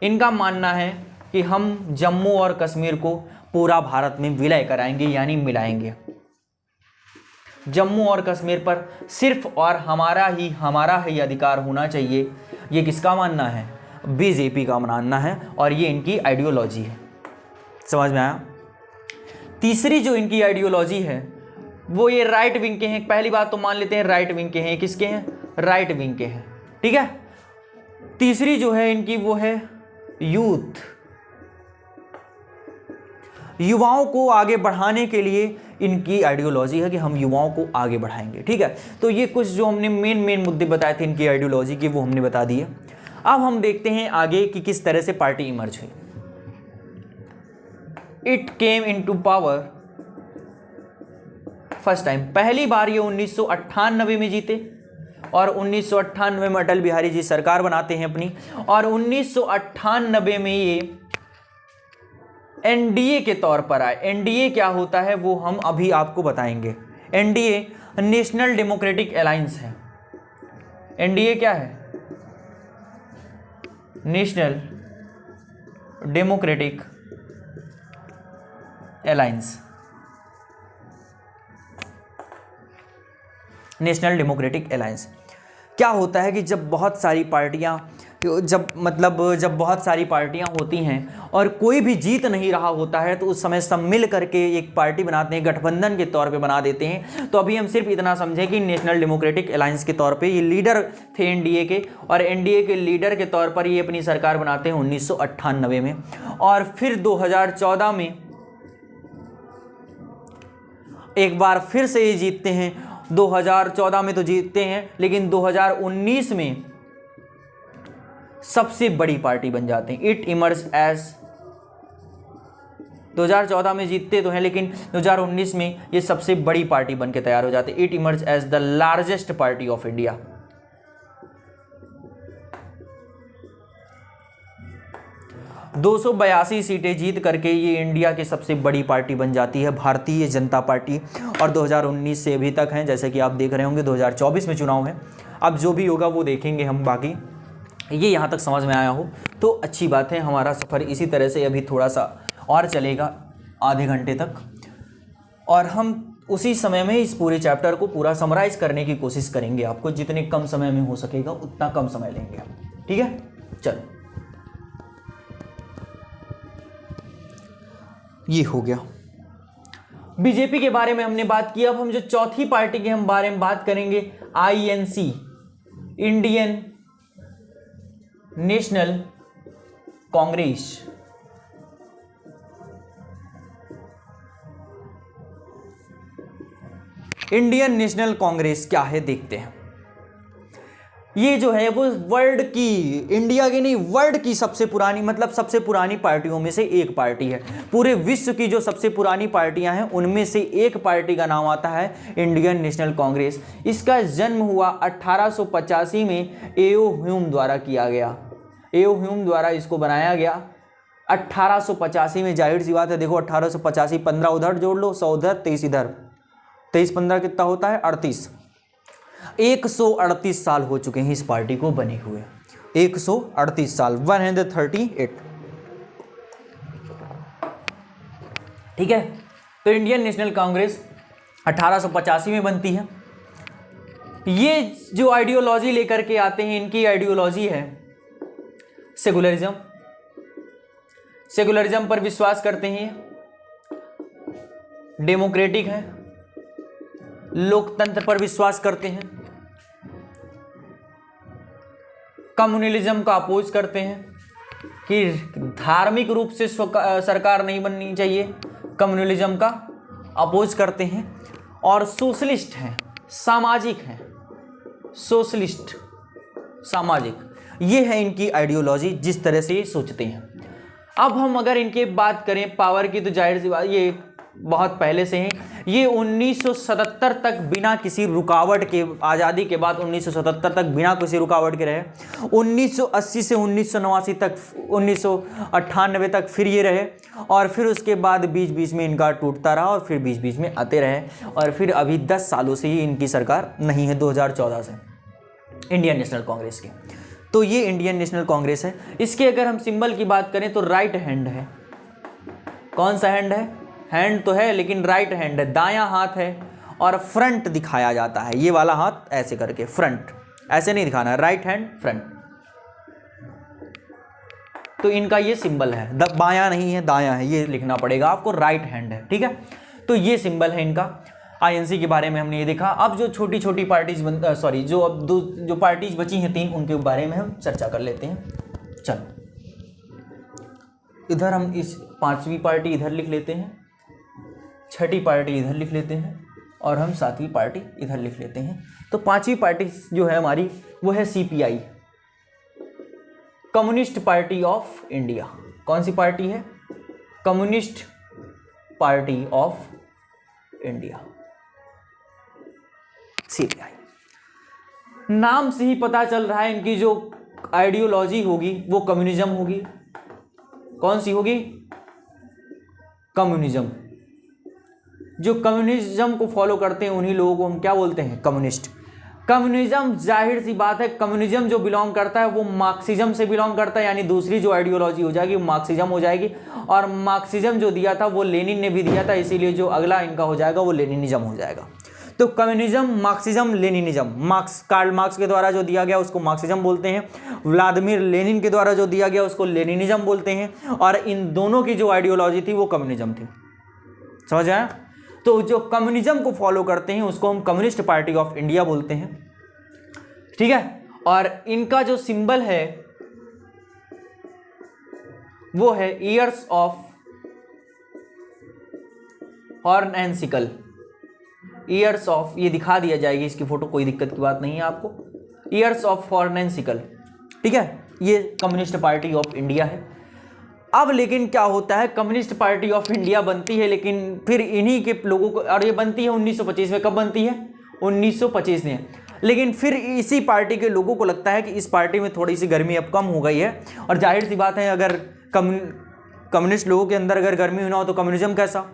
इनका मानना है कि हम जम्मू और कश्मीर को पूरा भारत में विलय कराएंगे, यानी मिलाएंगे। जम्मू और कश्मीर पर सिर्फ और हमारा ही अधिकार होना चाहिए। ये किसका मानना है? बीजेपी का मानना है, और ये इनकी आइडियोलॉजी है। समझ में आया? तीसरी जो इनकी आइडियोलॉजी है वो ये राइट विंग के हैं। पहली बात तो मान लेते हैं राइट विंग के हैं। किसके हैं? राइट विंग के हैं, ठीक है। तीसरी जो है इनकी वो है यूथ, युवाओं को आगे बढ़ाने के लिए इनकी आइडियोलॉजी है कि हम युवाओं को आगे बढ़ाएंगे, ठीक है। तो ये कुछ जो हमने मेन मुद्दे बताए थे इनकी आइडियोलॉजी के, वो हमने बता दिए। अब हम देखते हैं आगे कि किस तरह से पार्टी इमर्ज हुई। It came into power first time, पहली बार ये 1998 में जीते, और 1998 में अटल बिहारी जी सरकार बनाते हैं अपनी, और 1998 में ये एनडीए के तौर पर आए। एनडीए क्या होता है वो हम अभी आपको बताएंगे। एनडीए नेशनल डेमोक्रेटिक अलायंस है। एनडीए क्या है? National democratic alliance. National democratic alliance क्या होता है कि जब बहुत सारी पार्टियां जब बहुत सारी पार्टियां होती हैं और कोई भी जीत नहीं रहा होता है तो उस समय सब मिल करके एक पार्टी बनाते हैं, गठबंधन के तौर पे बना देते हैं। तो अभी हम सिर्फ इतना समझें कि नेशनल डेमोक्रेटिक अलायंस के तौर पे ये लीडर थे एनडीए के, और एनडीए के लीडर के तौर पर ये अपनी सरकार बनाते हैं 1998 में। और फिर 2014 में एक बार फिर से ये जीतते हैं। 2014 में तो जीतते हैं, लेकिन 2019 में सबसे बड़ी पार्टी बन जाते हैं। इट इमर्ज एज 2014 में जीतते तो हैं, लेकिन 2019 में ये सबसे बड़ी पार्टी बन के तैयार हो जाते हैं। It emerge as the largest party of India. दो 282 सीटें जीत करके ये इंडिया की सबसे बड़ी पार्टी बन जाती है, भारतीय जनता पार्टी। और 2019 से अभी तक हैं, जैसे कि आप देख रहे होंगे 2024 में चुनाव है। अब जो भी होगा वो देखेंगे हम। बाकी ये यहाँ तक समझ में आया हो तो अच्छी बात है। हमारा सफ़र इसी तरह से अभी थोड़ा सा और चलेगा, आधे घंटे तक, और हम उसी समय में इस पूरे चैप्टर को पूरा समराइज करने की कोशिश करेंगे। आपको जितने कम समय में हो सकेगा उतना कम समय लेंगे हम, ठीक है। चलो, ये हो गया। बीजेपी के बारे में हमने बात की। अब हम जो चौथी पार्टी के हम बारे में बात करेंगे, INC, Indian national Congress. Indian national Congress क्या है देखते हैं। ये जो है वो वर्ल्ड की, इंडिया की नहीं, वर्ल्ड की सबसे पुरानी, मतलब सबसे पुरानी पार्टियों में से एक पार्टी है। पूरे विश्व की जो सबसे पुरानी पार्टियां हैं उनमें से एक पार्टी का नाम आता है इंडियन नेशनल कांग्रेस। इसका जन्म हुआ 1885 में एओ ह्यूम द्वारा किया गया। एओ ह्यूम द्वारा इसको बनाया गया 1885 में। जाहिर सी बात है, देखो 1885, 15 उधर जोड़ लो, 100 उधर, 23 इधर, 23 15 कितना होता है, 38। 138 साल हो चुके हैं इस पार्टी को बने हुए, 138 साल, 138। ठीक है, तो इंडियन नेशनल कांग्रेस 1885 में बनती है। ये जो आइडियोलॉजी लेकर के आते हैं, इनकी आइडियोलॉजी है सेकुलरिज्म। सेकुलरिज्म पर विश्वास करते हैं, डेमोक्रेटिक है, लोकतंत्र पर विश्वास करते हैं, कम्युनलिज्म का अपोज करते हैं कि धार्मिक रूप से सरकार नहीं बननी चाहिए, कम्युनलिज्म का अपोज करते हैं, और सोशलिस्ट हैं, सामाजिक हैं, सोशलिस्ट सामाजिक, ये है इनकी आइडियोलॉजी, जिस तरह से ये सोचते हैं। अब हम अगर इनके बात करें पावर की, तो जाहिर सी बात ये बहुत पहले से हैं। ये 1977 तक बिना किसी रुकावट के, आज़ादी के बाद 1977 तक बिना किसी रुकावट के रहे। 1980 से 1989 तक, 1998 तक फिर ये रहे, और फिर उसके बाद बीच बीच में इनका टूटता रहा, और फिर बीच बीच में आते रहे, और फिर अभी 10 सालों से ही इनकी सरकार नहीं है, 2014 से, इंडियन नेशनल कांग्रेस की। तो ये इंडियन नेशनल कांग्रेस है। इसके अगर हम सिंबल की बात करें तो राइट हैंड है। कौन सा हैंड है? हैंड तो है लेकिन राइट हैंड है, दायां हाथ है, और फ्रंट दिखाया जाता है, ये वाला हाथ ऐसे करके, फ्रंट, ऐसे नहीं दिखाना है, राइट हैंड फ्रंट। तो इनका ये सिंबल है, बायां नहीं है दायां है, ये लिखना पड़ेगा आपको, राइट हैंड है, ठीक है। तो ये सिंबल है इनका। आईएनसी के बारे में हमने ये देखा। अब जो छोटी छोटी पार्टीज जो अब जो पार्टीज बची हैं 3, उनके बारे में हम चर्चा कर लेते हैं। चलो, इधर हम इस 5वीं पार्टी इधर लिख लेते हैं, 6ठी पार्टी इधर लिख लेते हैं, और हम 7वीं पार्टी इधर लिख लेते हैं। तो 5वीं पार्टी जो है हमारी, वो है CPI, communist party of India. कौन सी पार्टी है? Communist party of India, CPI. नाम से ही पता चल रहा है इनकी जो आइडियोलॉजी होगी वो कम्युनिज्म होगी। कौन सी होगी? कम्युनिज्म। जो कम्युनिज्म को फॉलो करते हैं उन्हीं लोगों को हम क्या बोलते हैं? कम्युनिस्ट। कम्युनिज्म जाहिर सी बात है, कम्युनिज्म जो बिलोंग करता है वो मार्क्सिज्म से बिलोंग करता है, यानी दूसरी जो आइडियोलॉजी हो जाएगी वो मार्क्सिज्म हो जाएगी। और मार्क्सिज्म जो दिया था वो लेनिन ने भी दिया था, इसीलिए जो अगला इनका हो जाएगा वो लेनिनिज्म हो जाएगा। तो communism, Marxism, Leninism. Karl Marx के द्वारा जो दिया गया उसको मार्क्सिज्म बोलते हैं, व्लादिमीर लेनिन के द्वारा जो दिया गया उसको लेनिनिज्म बोलते हैं, और इन दोनों की जो आइडियोलॉजी थी वो कम्युनिज्म थी। समझ आया? तो जो कम्युनिज्म को फॉलो करते हैं उसको हम कम्युनिस्ट पार्टी ऑफ इंडिया बोलते हैं, ठीक है। और इनका जो सिंबल है वो है years of horn and sickle. Years of, ये दिखा दिया जाएगी इसकी फोटो, कोई दिक्कत की बात नहीं है आपको। Years of horn and sickle, ठीक है, ये कम्युनिस्ट पार्टी ऑफ इंडिया है। अब लेकिन क्या होता है, कम्युनिस्ट पार्टी ऑफ इंडिया बनती है, लेकिन फिर इन्हीं के लोगों को, और ये बनती है 1925 में। कब बनती है? 1925 में। लेकिन फिर इसी पार्टी के लोगों को लगता है कि इस पार्टी में थोड़ी सी गर्मी अब कम हो गई है, और जाहिर सी बात है अगर कम्युनिस्ट लोगों के अंदर अगर गर्मी ना हो तो कम्युनिज्म कैसा?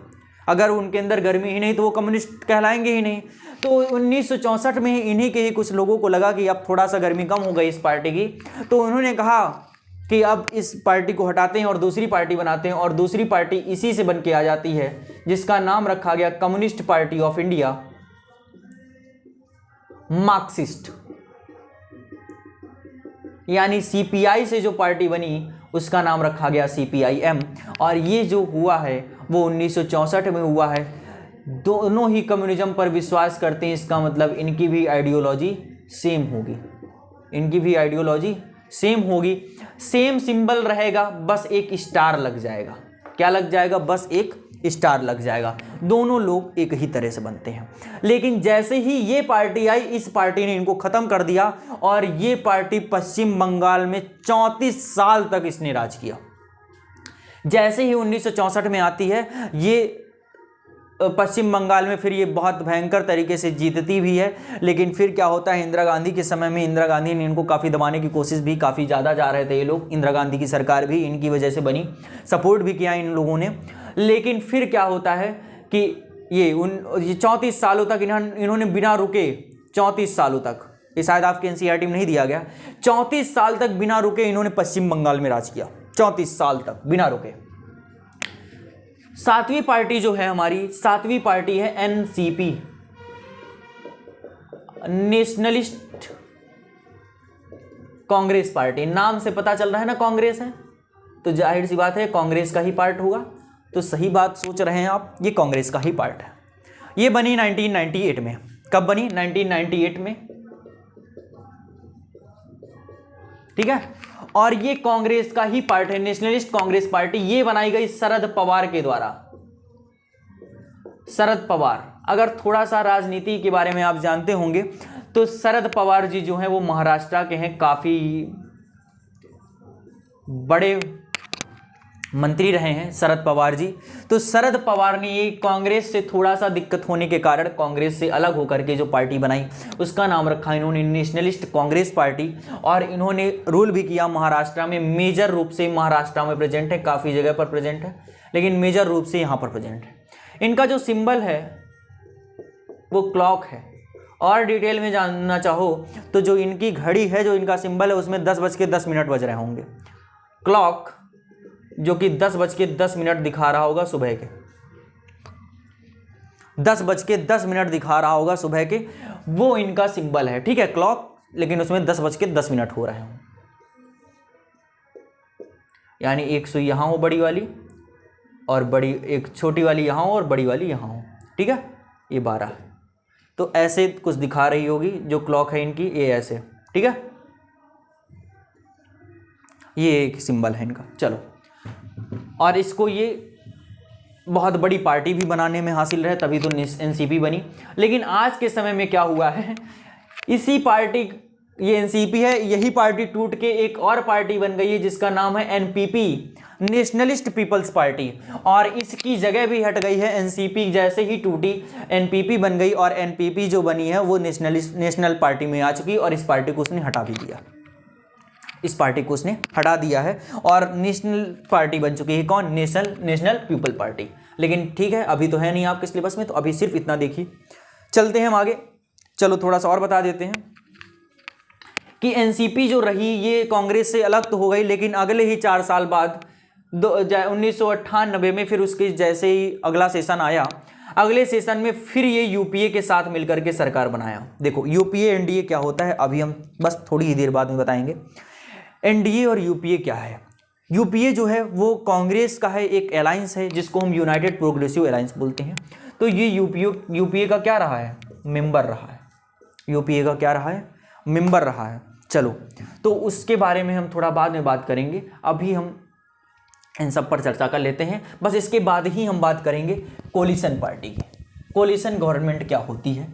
अगर उनके अंदर गर्मी ही नहीं तो वो कम्युनिस्ट कहलाएंगे ही नहीं। तो 1964 में इन्हीं के ही कुछ लोगों को लगा कि अब थोड़ा सा गर्मी कम हो गई इस पार्टी की, तो उन्होंने कहा कि अब इस पार्टी को हटाते हैं और दूसरी पार्टी बनाते हैं, और दूसरी पार्टी इसी से बन के आ जाती है जिसका नाम रखा गया communist party of India, Marxist. यानी सीपीआई से जो पार्टी बनी उसका नाम रखा गया सीपीआईएम, और ये जो हुआ है वो 1964 में हुआ है। दोनों ही कम्युनिज्म पर विश्वास करते हैं, इसका मतलब इनकी भी आइडियोलॉजी सेम होगी, इनकी भी आइडियोलॉजी सेम होगी, सेम सिंबल रहेगा, बस एक स्टार लग जाएगा। क्या लग जाएगा? बस एक स्टार लग जाएगा। दोनों लोग एक ही तरह से बनते हैं। लेकिन जैसे ही ये पार्टी आई, इस पार्टी ने इनको खत्म कर दिया, और ये पार्टी पश्चिम बंगाल में 34 साल तक इसने राज किया। जैसे ही 1964 में आती है ये पश्चिम बंगाल में, फिर ये बहुत भयंकर तरीके से जीतती भी है। लेकिन फिर क्या होता है, इंदिरा गांधी के समय में इंदिरा गांधी ने इनको काफ़ी दबाने की कोशिश भी, काफ़ी ज़्यादा जा रहे थे ये लोग, इंदिरा गांधी की सरकार भी इनकी वजह से बनी, सपोर्ट भी किया इन लोगों ने। लेकिन फिर क्या होता है कि ये 34 सालों तक इन्होंने बिना रुके, 34 सालों तक, ये शायद आपके एनसीईआरटी में नहीं दिया गया, 34 साल तक बिना रुके इन्होंने पश्चिम बंगाल में राज किया, 34 साल तक बिना रुके। सातवीं पार्टी जो है हमारी, सातवीं पार्टी है एनसीपी, नेशनलिस्ट कांग्रेस पार्टी। नाम से पता चल रहा है ना कांग्रेस है, तो जाहिर सी बात है कांग्रेस का ही पार्ट होगा। तो सही बात सोच रहे हैं आप, ये कांग्रेस का ही पार्ट है। ये बनी 1998 में। कब बनी? 1998 में, ठीक है। और ये कांग्रेस का ही पार्ट है, नेशनलिस्ट कांग्रेस पार्टी। ये बनाई गई शरद पवार के द्वारा। शरद पवार, अगर थोड़ा सा राजनीति के बारे में आप जानते होंगे तो शरद पवार जी जो हैं वो महाराष्ट्र के हैं, काफ़ी बड़े मंत्री रहे हैं शरद पवार जी। तो शरद पवार ने ये कांग्रेस से थोड़ा सा दिक्कत होने के कारण कांग्रेस से अलग होकर के जो पार्टी बनाई उसका नाम रखा इन्होंने नेशनलिस्ट कांग्रेस पार्टी। और इन्होंने रूल भी किया महाराष्ट्र में, मेजर रूप से महाराष्ट्र में प्रेजेंट है, काफ़ी जगह पर प्रेजेंट है, लेकिन मेजर रूप से यहाँ पर प्रेजेंट है। इनका जो सिंबल है वो क्लॉक है। और डिटेल में जानना चाहो तो जो इनकी घड़ी है, जो इनका सिंबल है, उसमें 10:10 बज रहे होंगे। क्लॉक जो कि 10:10 दिखा रहा होगा सुबह के, 10:10 दिखा रहा होगा सुबह के, वो इनका सिंबल है, ठीक है क्लॉक। लेकिन उसमें 10:10 हो रहे हों, यानी एक सुई यहाँ हो बड़ी वाली, और बड़ी एक छोटी वाली यहाँ हो, और बड़ी वाली यहाँ हो, ठीक है। ये 12 है, तो ऐसे कुछ दिखा रही होगी जो क्लॉक है इनकी, ये ऐसे, ठीक है। ये एक सिंबल है इनका। चलो, और इसको ये बहुत बड़ी पार्टी भी बनाने में हासिल रहे, तभी तो एनसीपी बनी। लेकिन आज के समय में क्या हुआ है, इसी पार्टी, ये एनसीपी है, यही पार्टी टूट के एक और पार्टी बन गई है जिसका नाम है एनपीपी, नेशनलिस्ट पीपल्स पार्टी। और इसकी जगह भी हट गई है, एनसीपी जैसे ही टूटी एनपीपी बन गई, और एनपीपी जो बनी है वो नेशनल पार्टी में आ चुकी, और इस पार्टी को उसने हटा भी दिया, इस पार्टी को उसने हटा दिया है, और नेशनल पार्टी बन चुकी है। कौन? National people party. लेकिन ठीक है, अभी तो है नहीं आपके सिलेबस में, तो अभी सिर्फ इतना देखिए। चलते हैं हम आगे। चलो थोड़ा सा और बता देते हैं कि एनसीपी जो रही ये कांग्रेस से अलग तो हो गई, लेकिन अगले ही 4 साल बाद 1998 में फिर उसके जैसे ही अगला सेशन आया, अगले सेशन में फिर ये यूपीए के साथ मिलकर के सरकार बनाया। देखो यूपीए एनडीए क्या होता है अभी हम बस थोड़ी ही देर बाद में बताएंगे। एनडीए और यूपीए क्या है? यूपीए जो है वो कांग्रेस का है, एक अलायंस है जिसको हम यूनाइटेड प्रोग्रेसिव अलायंस बोलते हैं। तो ये यूपीए का क्या रहा है? मेंबर रहा है। यूपीए का क्या रहा है? मेंबर रहा है। चलो तो उसके बारे में हम थोड़ा बाद में बात करेंगे, अभी हम इन सब पर चर्चा कर लेते हैं। बस इसके बाद ही हम बात करेंगे कोलिशन पार्टी की। कोलिशन गवर्नमेंट क्या होती है